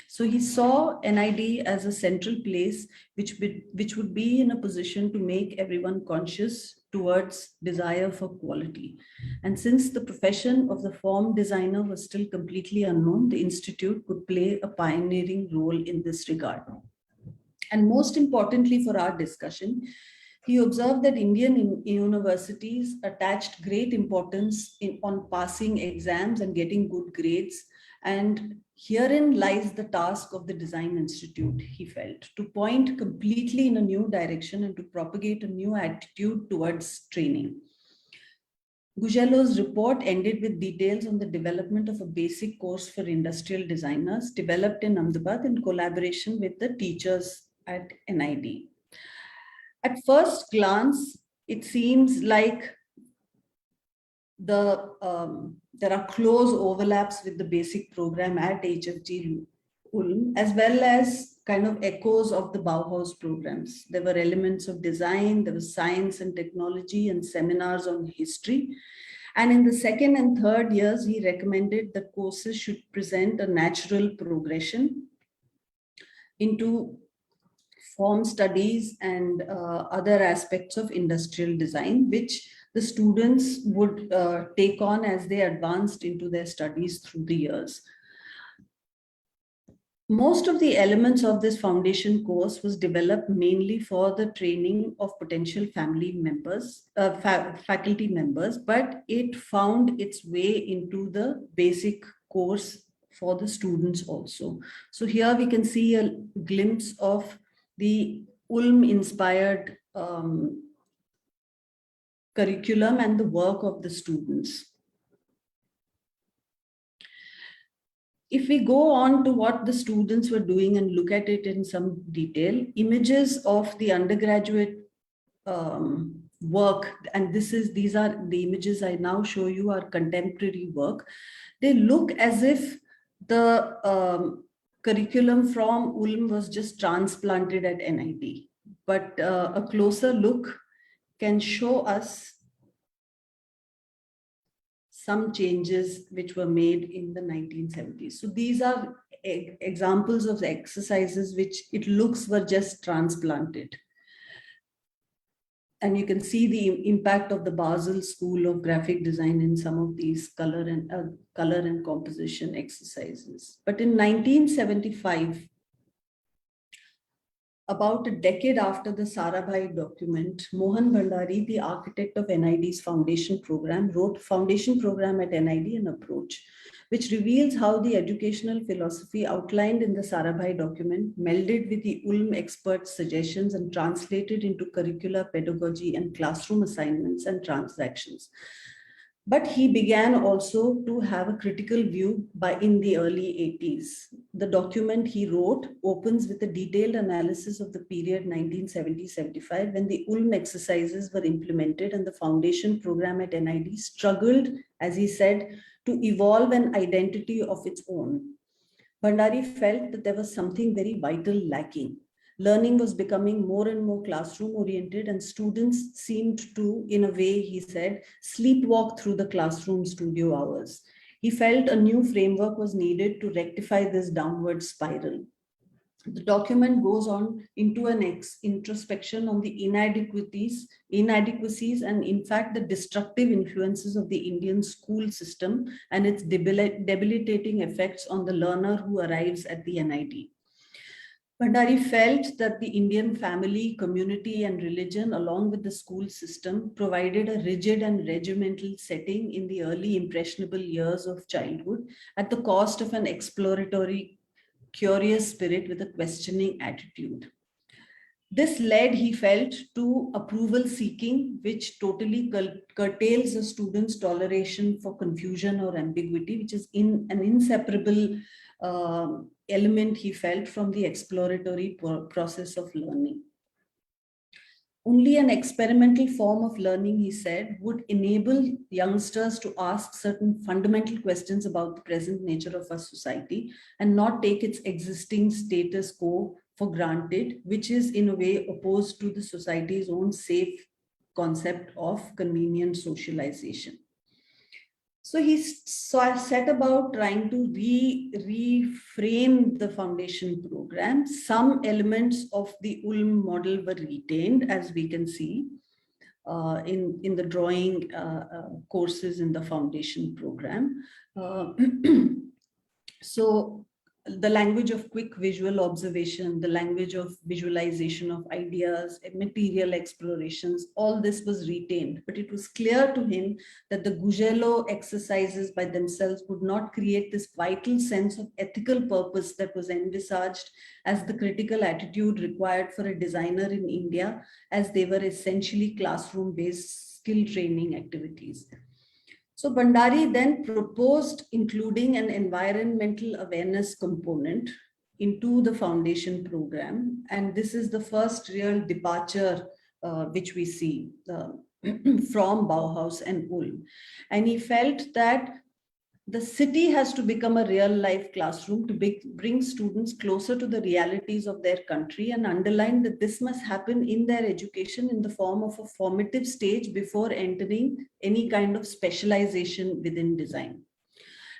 So he saw NID as a central place which would be in a position to make everyone conscious towards desire for quality. And since the profession of the form designer was still completely unknown, the institute could play a pioneering role in this regard. And most importantly for our discussion, he observed that Indian universities attached great importance on passing exams and getting good grades. And herein lies the task of the Design Institute, he felt, to point completely in a new direction and to propagate a new attitude towards training. Gugelow's report ended with details on the development of a basic course for industrial designers developed in Ahmedabad in collaboration with the teachers at NID. At first glance, it seems like there are close overlaps with the basic program at HFG Ulm, as well as kind of echoes of the Bauhaus programs. There were elements of design, there was science and technology and seminars on history. And in the second and third years, he recommended that courses should present a natural progression into form studies and other aspects of industrial design, which the students would take on as they advanced into their studies through the years. Most of the elements of this foundation course was developed mainly for the training of potential family members, faculty members, but it found its way into the basic course for the students also. So here we can see a glimpse of the Ulm-inspired curriculum and the work of the students. If we go on to what the students were doing and look at it in some detail, images of the undergraduate work, and these are the images I now show you are contemporary work. They look as if the curriculum from Ulm was just transplanted at NID, but a closer look can show us some changes which were made in the 1970s. So these are examples of the exercises which it looks were just transplanted. And you can see the impact of the Basel School of Graphic Design in some of these color and composition exercises. But in 1975, about a decade after the Sarabhai document, Mohan Bhandari, the architect of NID's foundation program, wrote Foundation Program at NID, an approach, which reveals how the educational philosophy outlined in the Sarabhai document melded with the Ulm experts' suggestions and translated into curricula, pedagogy, and classroom assignments and transactions. But he began also to have a critical view in the early 80s. The document he wrote opens with a detailed analysis of the period 1970-75 when the Ulm exercises were implemented and the foundation program at NID struggled, as he said, to evolve an identity of its own. Bhandari felt that there was something very vital lacking. Learning was becoming more and more classroom oriented, and students seemed to, in a way, he said, sleepwalk through the classroom studio hours. He felt a new framework was needed to rectify this downward spiral. The document goes on into an introspection on the inadequacies, and in fact, the destructive influences of the Indian school system and its debilitating effects on the learner who arrives at the NID. Bhandari felt that the Indian family, community, and religion, along with the school system, provided a rigid and regimental setting in the early impressionable years of childhood at the cost of an exploratory, curious spirit with a questioning attitude. This led, he felt, to approval seeking, which totally curtails a student's toleration for confusion or ambiguity, which is an inseparable element, he felt, from the exploratory process of learning. Only an experimental form of learning, he said, would enable youngsters to ask certain fundamental questions about the present nature of our society and not take its existing status quo for granted, which is in a way opposed to the society's own safe concept of convenient socialization. So he set about trying to reframe the foundation program. Some elements of the Ulm model were retained, as we can see in the drawing courses in the foundation program. So the language of quick visual observation, the language of visualization of ideas, material explorations, all this was retained. But it was clear to him that the Gugelo exercises by themselves would not create this vital sense of ethical purpose that was envisaged as the critical attitude required for a designer in India, as they were essentially classroom-based skill training activities. So Bhandari then proposed including an environmental awareness component into the foundation program. And this is the first real departure which we see from Bauhaus and Ulm. And he felt that the city has to become a real life classroom to bring students closer to the realities of their country, and underline that this must happen in their education in the form of a formative stage before entering any kind of specialization within design.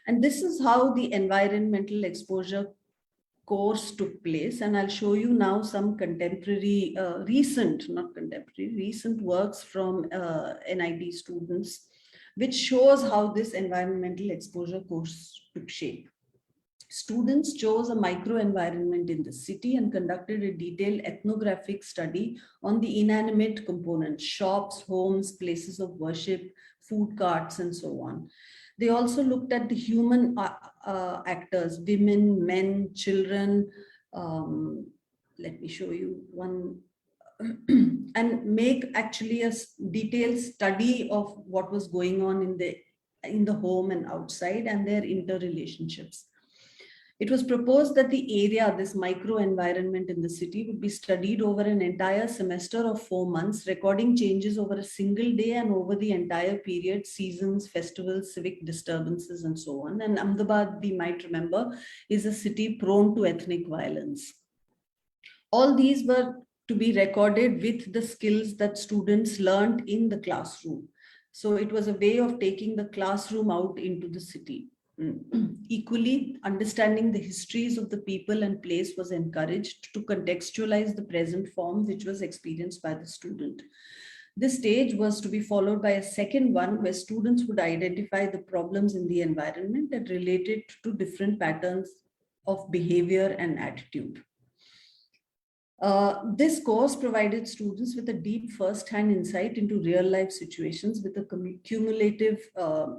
And this is how the environmental exposure course took place. And I'll show you now some contemporary, recent works from NID students, which shows how this environmental exposure course took shape. Students chose a microenvironment in the city and conducted a detailed ethnographic study on the inanimate components: shops, homes, places of worship, food carts, and so on. They also looked at the human actors, women, men, children. Let me show you one. And make actually a detailed study of what was going on in the home and outside and their interrelationships. It was proposed that the area, this micro environment in the city, would be studied over an entire semester of 4 months, recording changes over a single day and over the entire period, seasons, festivals, civic disturbances, and so on. And Ahmedabad, we might remember, is a city prone to ethnic violence. All these were to be recorded with the skills that students learned in the classroom. So it was a way of taking the classroom out into the city. Equally, understanding the histories of the people and place was encouraged to contextualize the present form which was experienced by the student. This stage was to be followed by a second one where students would identify the problems in the environment that related to different patterns of behavior and attitude. This course provided students with a deep first-hand insight into real-life situations with a cumulative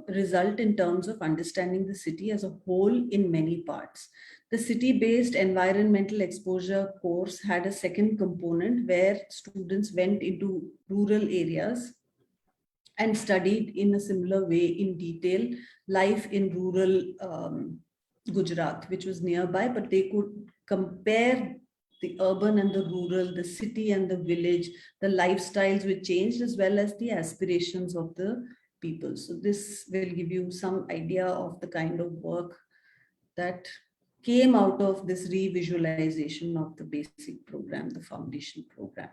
result in terms of understanding the city as a whole in many parts. The city-based environmental exposure course had a second component where students went into rural areas and studied in a similar way in detail life in rural Gujarat, which was nearby, but they could compare the urban and the rural, the city and the village, the lifestyles which changed, as well as the aspirations of the people. So this will give you some idea of the kind of work that came out of this revisualization of the basic program, the foundation program.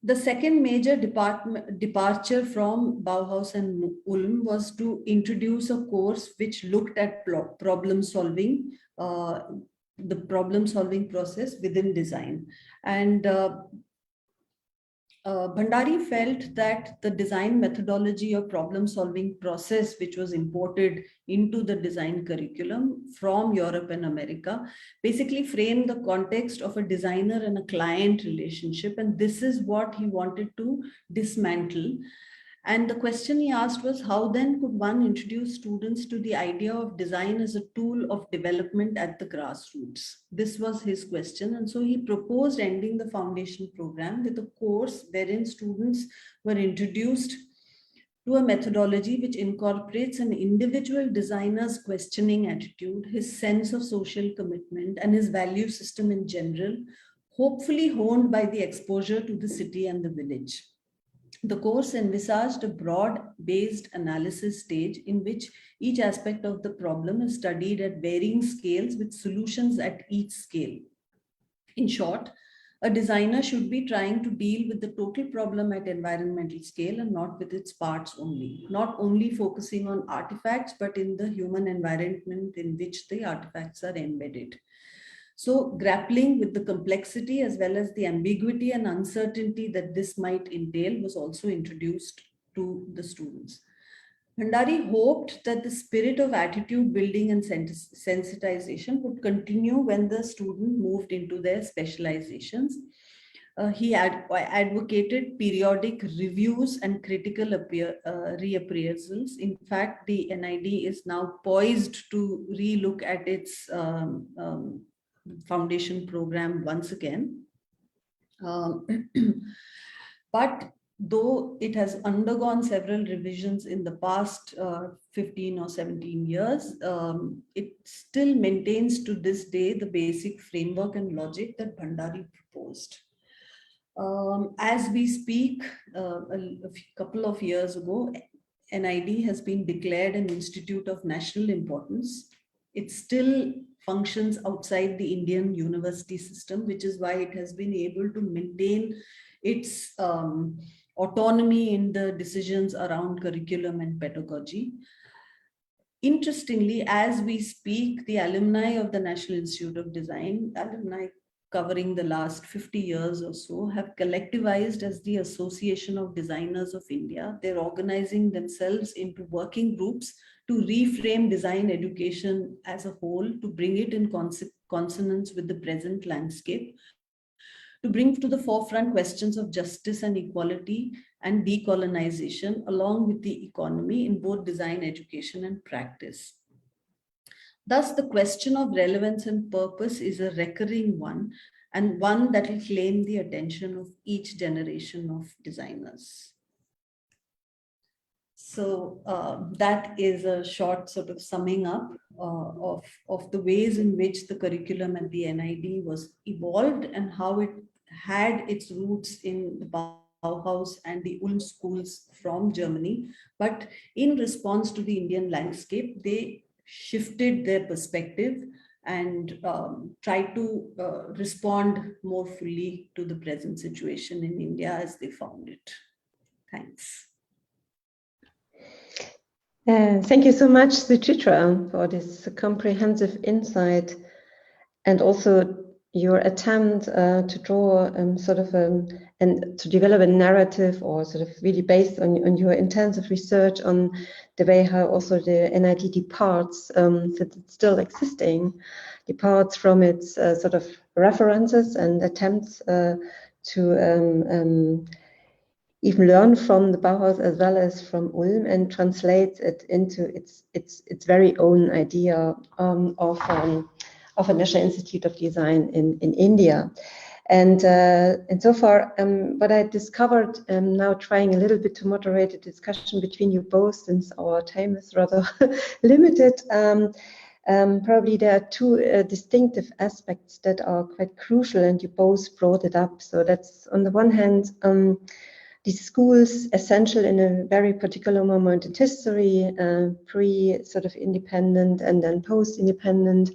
The second major departure from Bauhaus and Ulm was to introduce a course which looked at problem solving, the problem solving process within design. And Bhandari felt that the design methodology or problem solving process, which was imported into the design curriculum from Europe and America, basically framed the context of a designer and a client relationship. And this is what he wanted to dismantle. And the question he asked was, how then could one introduce students to the idea of design as a tool of development at the grassroots? This was his question. And so he proposed ending the foundation program with a course wherein students were introduced to a methodology which incorporates an individual designer's questioning attitude, his sense of social commitment, and his value system in general, hopefully honed by the exposure to the city and the village. The course envisaged a broad-based analysis stage in which each aspect of the problem is studied at varying scales with solutions at each scale. In short, a designer should be trying to deal with the total problem at environmental scale and not with its parts only, not only focusing on artifacts, but in the human environment in which the artifacts are embedded. So grappling with the complexity as well as the ambiguity and uncertainty that this might entail was also introduced to the students. Bhandari hoped that the spirit of attitude building and sensitization would continue when the student moved into their specializations. He advocated periodic reviews and critical reappraisals. In fact, the NID is now poised to relook at its foundation program once again. But though it has undergone several revisions in the past 15 or 17 years, it still maintains to this day the basic framework and logic that Bhandari proposed. As we speak, a couple of years ago, NID has been declared an institute of national importance. It still functions outside the Indian university system, which is why it has been able to maintain its autonomy in the decisions around curriculum and pedagogy. Interestingly, as we speak, the alumni of the National Institute of Design, alumni covering the last 50 years or so, have collectivized as the Association of Designers of India. They're organizing themselves into working groups to reframe design education as a whole, to bring it in consonance with the present landscape, to bring to the forefront questions of justice and equality and decolonization, along with the economy in both design education and practice. Thus, the question of relevance and purpose is a recurring one, and one that will claim the attention of each generation of designers. So that is a short sort of summing up of the ways in which the curriculum at the NID was evolved and how it had its roots in the Bauhaus and the Ulm schools from Germany. But in response to the Indian landscape, they shifted their perspective and tried to respond more fully to the present situation in India as they found it. Thanks. Thank you so much, Suchitra, for this comprehensive insight and also your attempt to draw and to develop a narrative, or sort of really based on your intensive research on the way how also the NID departs, that it's still existing, departs from its sort of references and attempts to even learn from the Bauhaus as well as from Ulm, and translates it into its very own idea of a National Institute of Design in India. And so far, what I discovered, now trying a little bit to moderate the discussion between you both, since our time is rather limited, probably there are two distinctive aspects that are quite crucial, and you both brought it up. So that's, on the one hand, these schools essential in a very particular moment in history, pre sort of independent and then post-independent,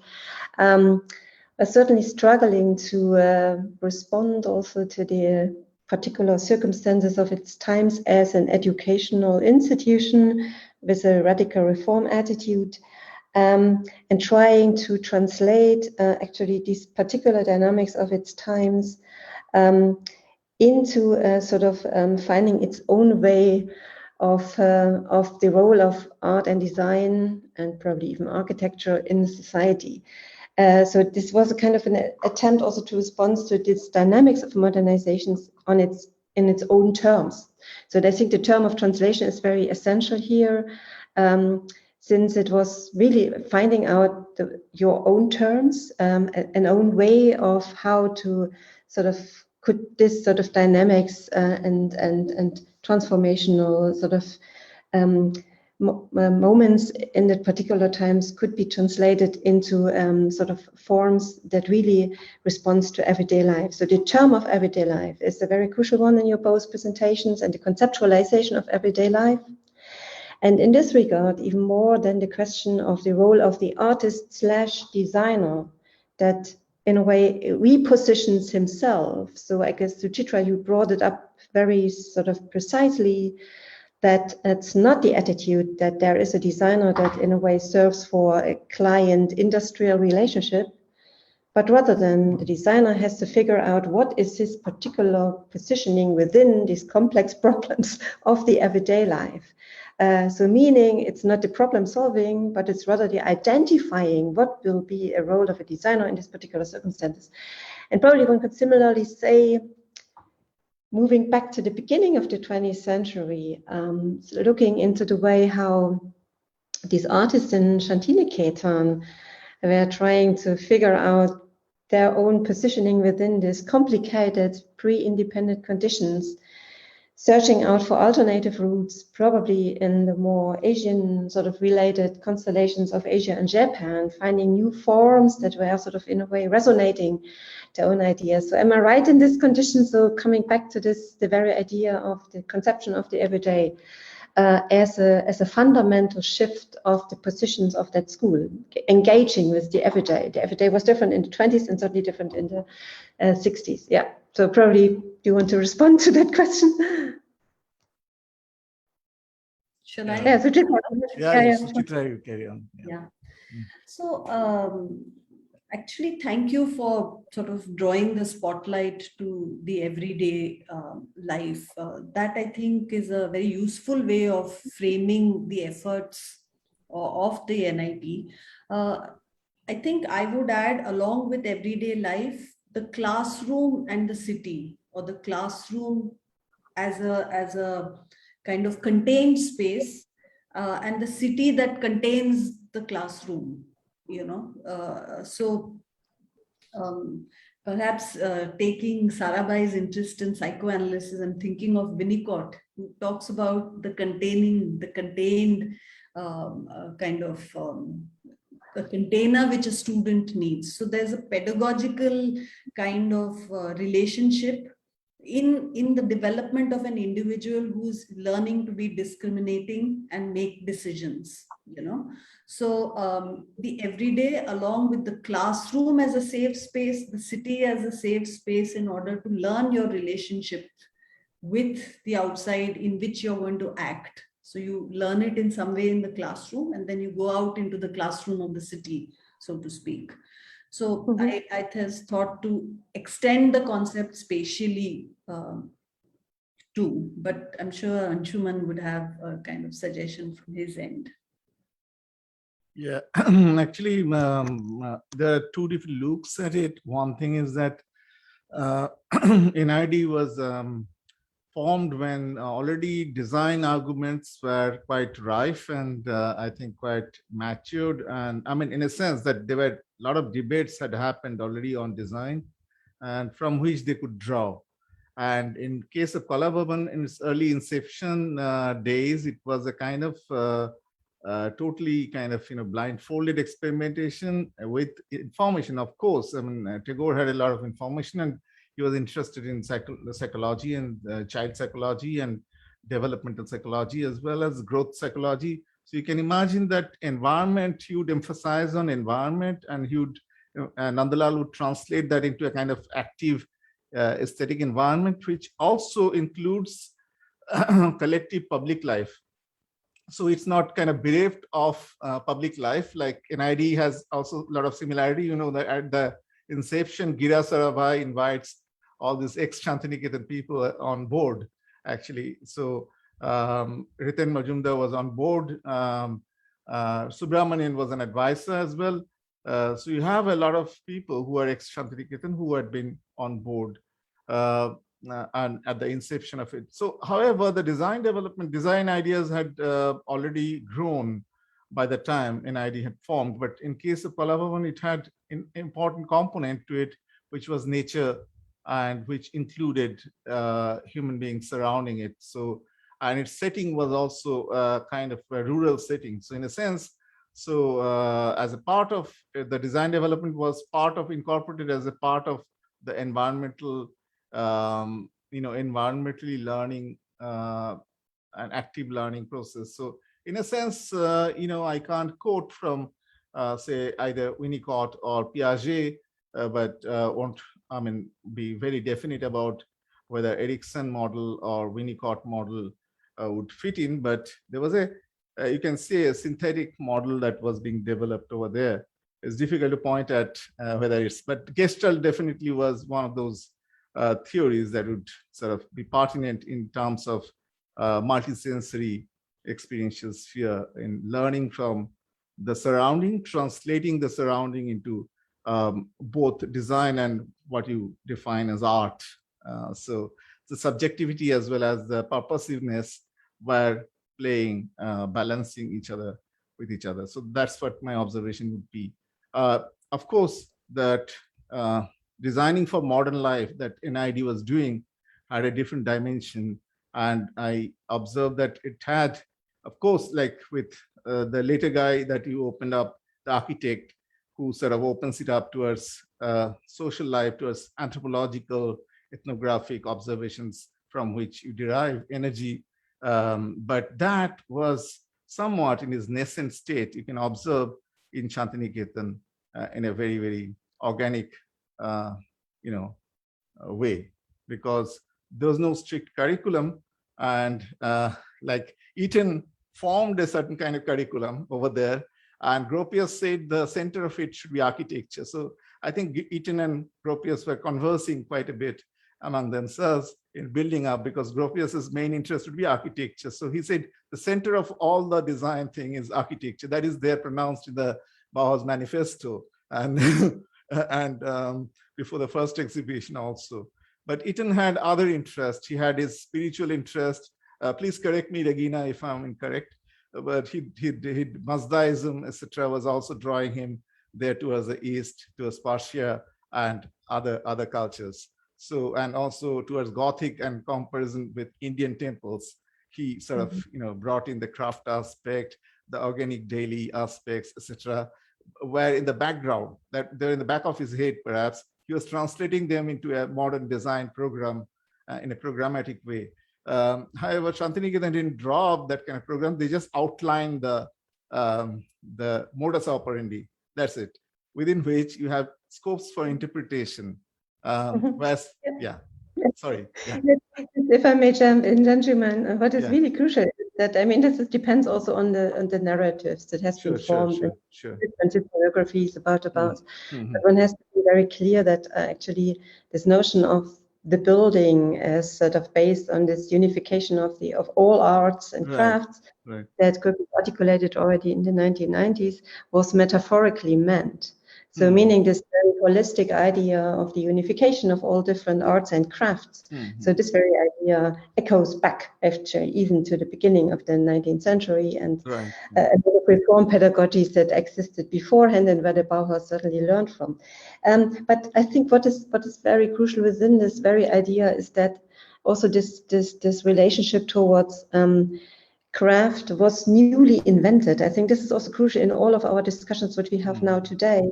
are certainly struggling to respond also to the particular circumstances of its times as an educational institution with a radical reform attitude, and trying to translate actually these particular dynamics of its times into sort of finding its own way of the role of art and design, and probably even architecture in society. So this was a kind of an attempt also to respond to this dynamics of modernizations in its own terms. So I think the term of translation is very essential here, since it was really finding out your own terms, an own way of how to sort of could this sort of dynamics and transformational sort of moments in the particular times could be translated into sort of forms that really responds to everyday life. So the term of everyday life is a very crucial one in your both presentations, and the conceptualization of everyday life. And in this regard, even more than the question of the role of the artist/designer, that in a way repositions himself. So I guess, Suchitra, you brought it up very sort of precisely, that it's not the attitude that there is a designer that in a way serves for a client-industrial relationship, but rather than the designer has to figure out what is his particular positioning within these complex problems of the everyday life. So meaning it's not the problem solving, but it's rather the identifying what will be a role of a designer in this particular circumstances. And probably one could similarly say, moving back to the beginning of the 20th century, looking into the way how these artists in Santiniketan were trying to figure out their own positioning within these complicated pre-independent conditions, searching out for alternative routes, probably in the more Asian sort of related constellations of Asia and Japan, finding new forms that were sort of in a way resonating their own ideas. So am I right in this condition? So coming back to this, the very idea of the conception of the everyday as a fundamental shift of the positions of that school, engaging with the everyday. The everyday was different in the 20s and certainly different in the 60s. Yeah. So probably, do you want to respond to that question? Should I? Yeah, Suchitra. Suchitra, you carry on. Yeah. So actually, thank you for sort of drawing the spotlight to the everyday life. That I think is a very useful way of framing the efforts of the NIP. I think I would add, along with everyday life, the classroom and the city, or the classroom as a kind of contained space, and the city that contains the classroom, you know. So perhaps taking Sarabai's interest in psychoanalysis and thinking of Winnicott, who talks about the contained kind of a container which a student needs. So there's a pedagogical kind of relationship in the development of an individual who's learning to be discriminating and make decisions, you know. So the everyday, along with the classroom as a safe space, the city as a safe space, in order to learn your relationship with the outside in which you're going to act. So you learn it in some way in the classroom, and then you go out into the classroom of the city, so to speak. So I has thought to extend the concept spatially too, but I'm sure Anshuman would have a kind of suggestion from his end. Yeah, actually, there are two different looks at it. One thing is that NID was formed when already design arguments were quite rife and I think quite matured. And I mean, in a sense that there were a lot of debates had happened already on design. and from which they could draw. And in case of Wallabag, in its early inception days, it was a kind of totally kind of blindfolded experimentation with information. Of course, I mean Tagore had a lot of information, and he was interested in psychology and child psychology and developmental psychology as well as growth psychology. So you can imagine that environment, he would emphasize on environment, and he would Nandalal would translate that into a kind of active aesthetic environment, which also includes collective public life. So it's not kind of bereft of public life. Like NID has also a lot of similarity. That at the inception, Gira Sarabhai invites all these ex-Santiniketan people on board, actually. So Riten Majumdar was on board. Subramanian was an advisor as well. So you have a lot of people who are ex-Santiniketan who had been on board and at the inception of it. So, however, the design ideas had already grown by the time NID had formed. But in case of Wallabag, it had an important component to it, which was nature, and which included human beings surrounding it. So, and its setting was also kind of a rural setting. So, in a sense, as a part of the design development was incorporated as a part of the environmental, environmentally learning and active learning process. So in a sense, I can't quote from say either Winnicott or Piaget, but won't be very definite about whether Erikson model or Winnicott model would fit in. But there was you can say a synthetic model that was being developed over there. It's difficult to point at whether it's, but Gestalt definitely was one of those theories that would sort of be pertinent in terms of multisensory experiential sphere in learning from the surrounding, translating the surrounding into both design and what you define as art. So the subjectivity as well as the purposiveness were playing, balancing each other with each other. So that's what my observation would be. Of course, that designing for modern life that NID was doing had a different dimension. And I observed that it had, of course, like with the later guy that you opened up, the architect, who sort of opens it up towards social life, towards anthropological, ethnographic observations from which you derive energy. But that was somewhat in its nascent state. You can observe in Santiniketan in a very, very organic, way, because there was no strict curriculum, and like Eton formed a certain kind of curriculum over there, and Gropius said the center of it should be architecture. So I think Eton and Gropius were conversing quite a bit among themselves in building up, because Gropius's main interest would be architecture. So he said the center of all the design thing is architecture. That is there pronounced in the Bauhaus manifesto, and and before the first exhibition also. But Eton had other interests. He had his spiritual interest. Please correct me, Regina, if I'm incorrect. But he Mazdaism, etc., was also drawing him there towards the east, towards Persia and other cultures. So, and also towards Gothic and comparison with Indian temples, he sort of brought in the craft aspect, the organic daily aspects, etc. Where in the background, that they're in the back of his head, perhaps he was translating them into a modern design program in a programmatic way. However, Santiniketan didn't draw up that kind of program. They just outlined the modus operandi. That's it, within which you have scopes for interpretation. Whereas, yeah, sorry. Yeah. If I may jump in, Anshuman, what is really crucial is that, this depends also on the narratives that has been formed in different historiographies about. But one has to be very clear that actually this notion of the building as sort of based on this unification of all arts and crafts that could be articulated already in the 1990s was metaphorically meant. So meaning this very holistic idea of the unification of all different arts and crafts. So this very idea echoes back actually even to the beginning of the 19th century and a lot of reform pedagogies that existed beforehand and where the Bauhaus certainly learned from. But I think what is very crucial within this very idea is that also this relationship towards craft was newly invented. I think this is also crucial in all of our discussions which we have now today,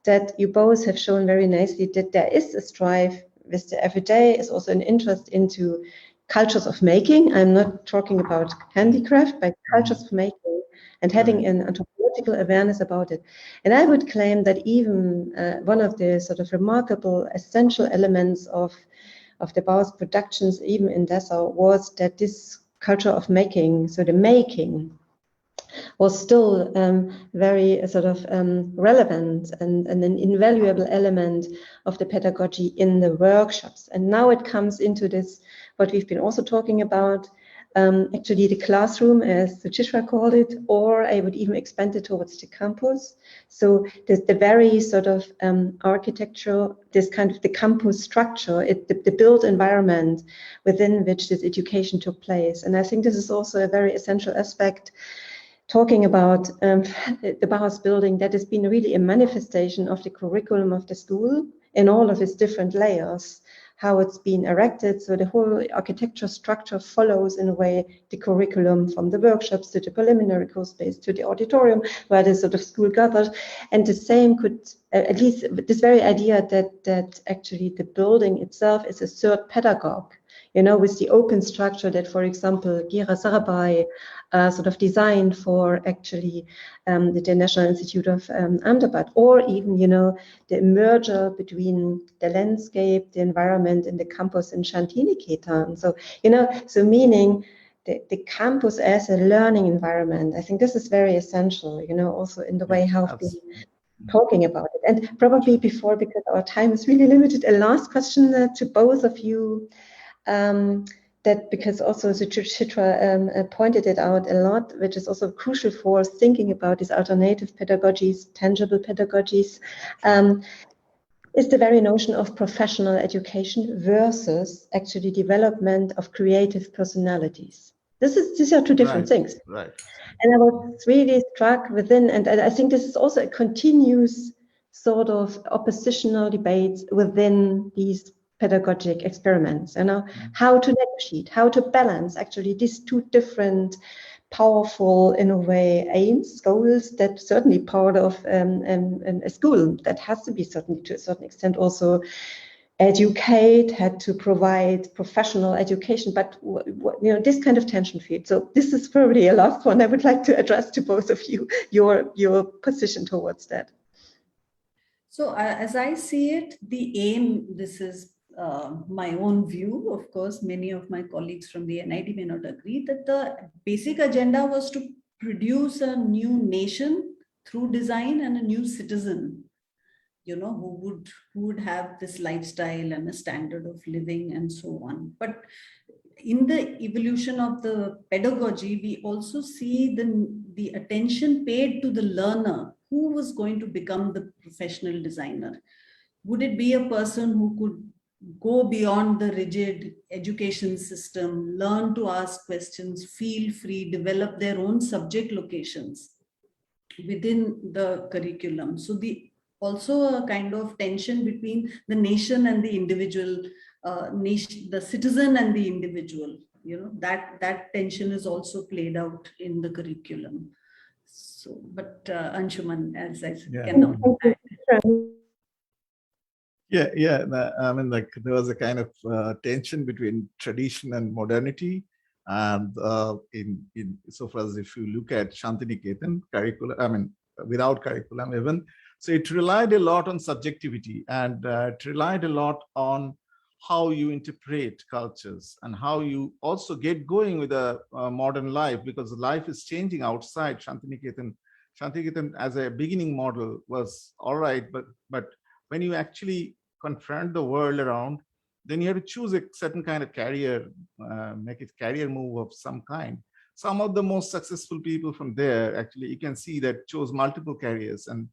that you both have shown very nicely that there is a strive with the everyday, is also an interest into cultures of making. I'm not talking about handicraft, but cultures of making and having an anthropological awareness about it. And I would claim that even one of the sort of remarkable essential elements of the Bauhaus productions, even in Dessau, was that this culture of making, so the making, was still very sort of relevant and an invaluable element of the pedagogy in the workshops. And now it comes into this, what we've been also talking about, actually the classroom, as Suchitra called it, or I would even expand it towards the campus. So the very sort of architecture, this kind of the campus structure, the built environment within which this education took place. And I think this is also a very essential aspect, talking about the Bauhaus building, that has been really a manifestation of the curriculum of the school in all of its different layers, how it's been erected. So the whole architecture structure follows in a way the curriculum, from the workshops to the preliminary course space to the auditorium where the sort of school gathered. And the same could, at least this very idea that actually the building itself is a third pedagogue, you know, with the open structure that, for example, Gira Sarabhai sort of designed for actually the National Institute of Amda, or even, you know, the merger between the landscape, the environment, and the campus in Santiniketan. So, you know, so meaning the campus as a learning environment. I think this is very essential, you know, also in the way how we've been talking about it. And probably before, because our time is really limited, a last question to both of you. That because also Suchitra pointed it out a lot, which is also crucial for thinking about these alternative pedagogies, tangible pedagogies, is the very notion of professional education versus actually development of creative personalities. These are two different things. Right. And I was really struck within, and I think this is also a continuous sort of oppositional debate within these pedagogic experiments, you know, how to negotiate, how to balance actually these two different powerful, in a way, aims, goals that certainly part of a school that has to be certainly to a certain extent also educate, had to provide professional education, but you know, this kind of tension field. So this is probably a last one I would like to address to both of you, your position towards that. So as I see it, the aim, this is my own view, of course, many of my colleagues from the NID may not agree, that the basic agenda was to produce a new nation through design and a new citizen, you know, who would have this lifestyle and a standard of living and so on. But in the evolution of the pedagogy, we also see the attention paid to the learner, who was going to become the professional designer. Would it be a person who could go beyond the rigid education system, learn to ask questions, feel free, develop their own subject locations within the curriculum? So also a kind of tension between the nation and the individual, the citizen and the individual, you know, that tension is also played out in the curriculum. So, but Anshuman, as I cannot. I mean, like there was a kind of tension between tradition and modernity, and in so far as if you look at Santiniketan curriculum, I mean, without curriculum even, so it relied a lot on subjectivity, and it relied a lot on how you interpret cultures and how you also get going with a modern life, because life is changing outside Santiniketan. Santiniketan as a beginning model was all right, but when you actually confront the world around, then you have to choose a certain kind of career, make it career move of some kind. Some of the most successful people from there, actually, you can see that chose multiple careers, and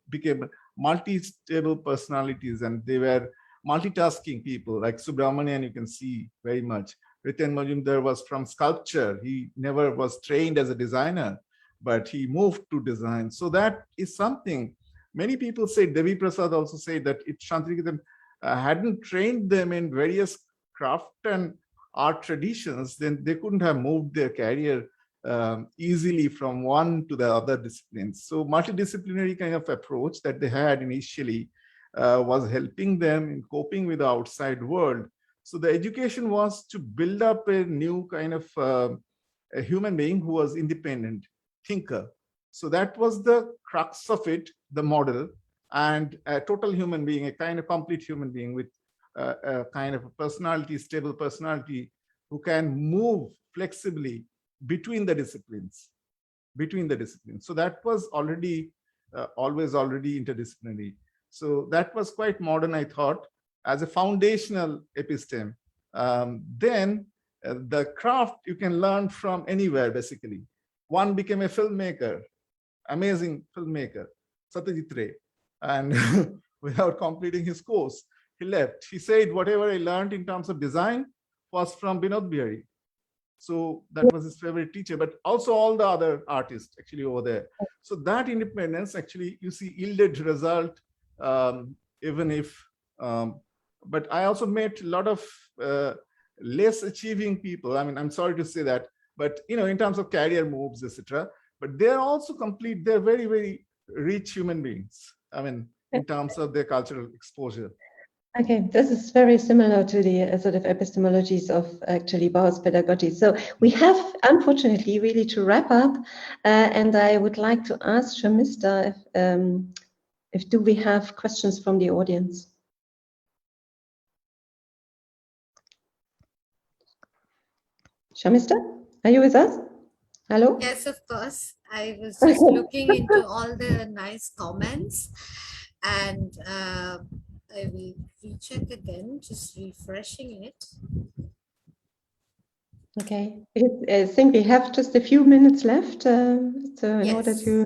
became multi-stable personalities, and they were multitasking people. Like Subramanian, you can see very much. Riten Majumdar was from sculpture. He never was trained as a designer, but he moved to design. So that is something. Many people say, Devi Prasad also said that if Santiniketan hadn't trained them in various craft and art traditions, then they couldn't have moved their career easily from one to the other disciplines. So multidisciplinary kind of approach that they had initially was helping them in coping with the outside world. So the education was to build up a new kind of a human being who was independent thinker. So that was the crux of it, the model, and a total human being, a kind of complete human being with a kind of a personality, stable personality, who can move flexibly between the disciplines, So that was already already interdisciplinary. So that was quite modern, I thought, as a foundational episteme. Then the craft you can learn from anywhere, basically. One became a filmmaker, amazing filmmaker, Satyajit Ray, and without completing his course, he left. He said, whatever I learned in terms of design was from Binod Bihari. So that was his favorite teacher, but also all the other artists actually over there. So that independence actually, you see, yielded result, even if, but I also met a lot of less achieving people. I mean, I'm sorry to say that, but in terms of career moves, etc. But they're also complete. They're very, very rich human beings. I mean, in terms of their cultural exposure. Okay, this is very similar to the sort of epistemologies of actually Bauhaus pedagogy. So we have, unfortunately, really to wrap up, and I would like to ask Shamista if do we have questions from the audience? Shamista, are you with us? Hello? Yes, of course. I was just looking into all the nice comments, and I will recheck again, just refreshing it. Okay, I think we have just a few minutes left, so in order to...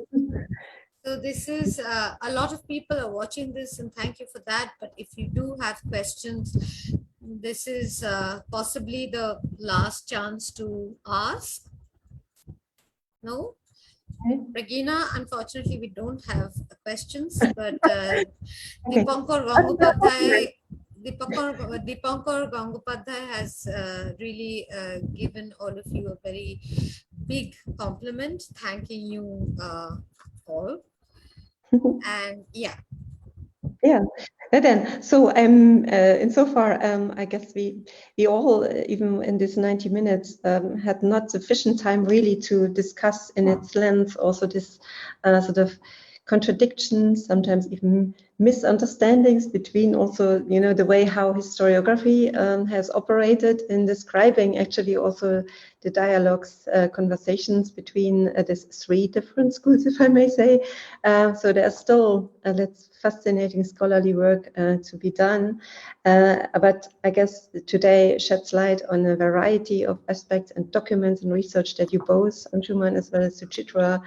So this is, a lot of people are watching this, and thank you for that. But if you do have questions, this is possibly the last chance to ask. No? Okay. Regina, unfortunately, we don't have questions, but Dipankar Gangopadhyay has really given all of you a very big compliment, thanking you all. And yeah. Yeah, then so insofar I guess we all, even in this 90 minutes, had not sufficient time really to discuss in its length also this sort of contradictions, sometimes even misunderstandings between also the way how historiography has operated in describing actually also the dialogues, conversations between these three different schools, if I may say. So there's still fascinating scholarly work to be done, but I guess today sheds light on a variety of aspects and documents and research that you both, Anshuman as well as Suchitra,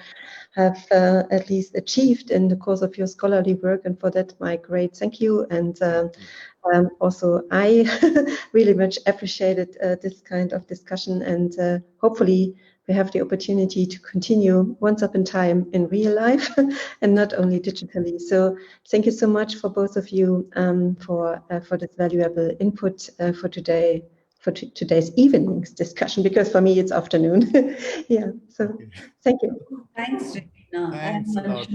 have at least achieved in the course of your scholarly work, and for that my great thank you. And also I really much appreciated this kind of discussion, and hopefully we have the opportunity to continue once up in time in real life and not only digitally. So thank you so much for both of you for this valuable input for today, for today's evening's discussion, because for me it's afternoon. Yeah, so thank you. Thanks, Regina. Thanks a lot.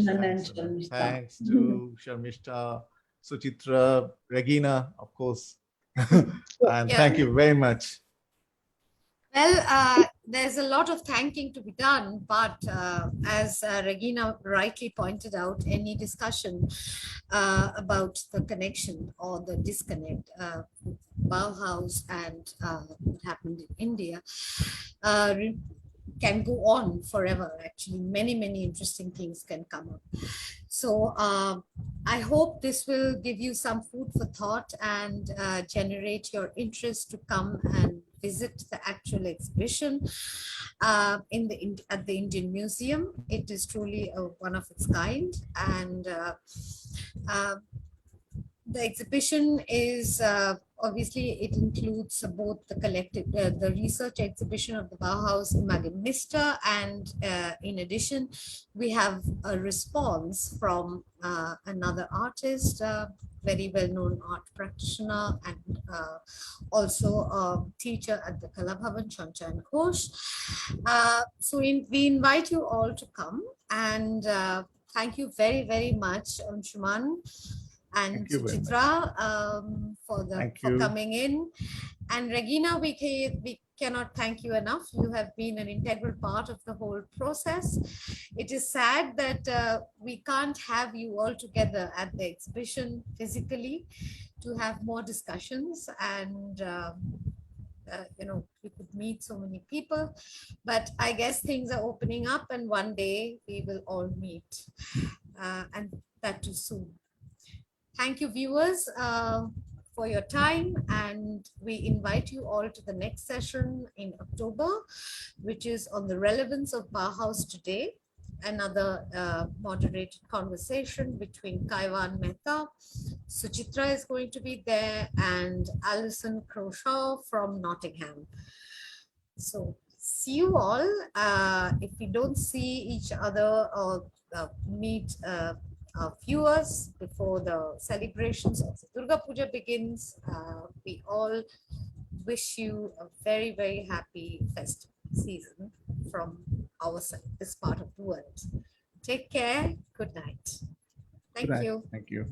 Thanks to Sharmishta, Suchitra, Regina, of course. And thank you very much. Well, there's a lot of thanking to be done, but as Regina rightly pointed out, any discussion about the connection or the disconnect with Bauhaus and what happened in India can go on forever. Actually, many, many interesting things can come up. So I hope this will give you some food for thought and generate your interest to come and visit the actual exhibition at the Indian Museum. It is truly one of its kind, and the exhibition is obviously it includes both the collective, the research exhibition of the Bauhaus Imagine Mr. and in addition, we have a response from another artist, very well-known art practitioner and also a teacher at the Kala Bhavan, Chanchan Ghosh. So we invite you all to come, and thank you very, very much, Anshuman and Suchitra, for coming in. And Regina, we cannot thank you enough. You have been an integral part of the whole process. It is sad that we can't have you all together at the exhibition physically to have more discussions and we could meet so many people, but I guess things are opening up and one day we will all meet, and that too soon. Thank you, viewers, for your time, and we invite you all to the next session in October, which is on the relevance of Bauhaus today, another moderated conversation between Kaiwan Mehta. Suchitra is going to be there, and Alison Croshaw from Nottingham. So see you all. If we don't see each other or meet our viewers before the celebrations of the Durga Puja begins, we all wish you a very, very happy festive season from our side, this part of the world. Take care. Good night. Thank you. Thank you.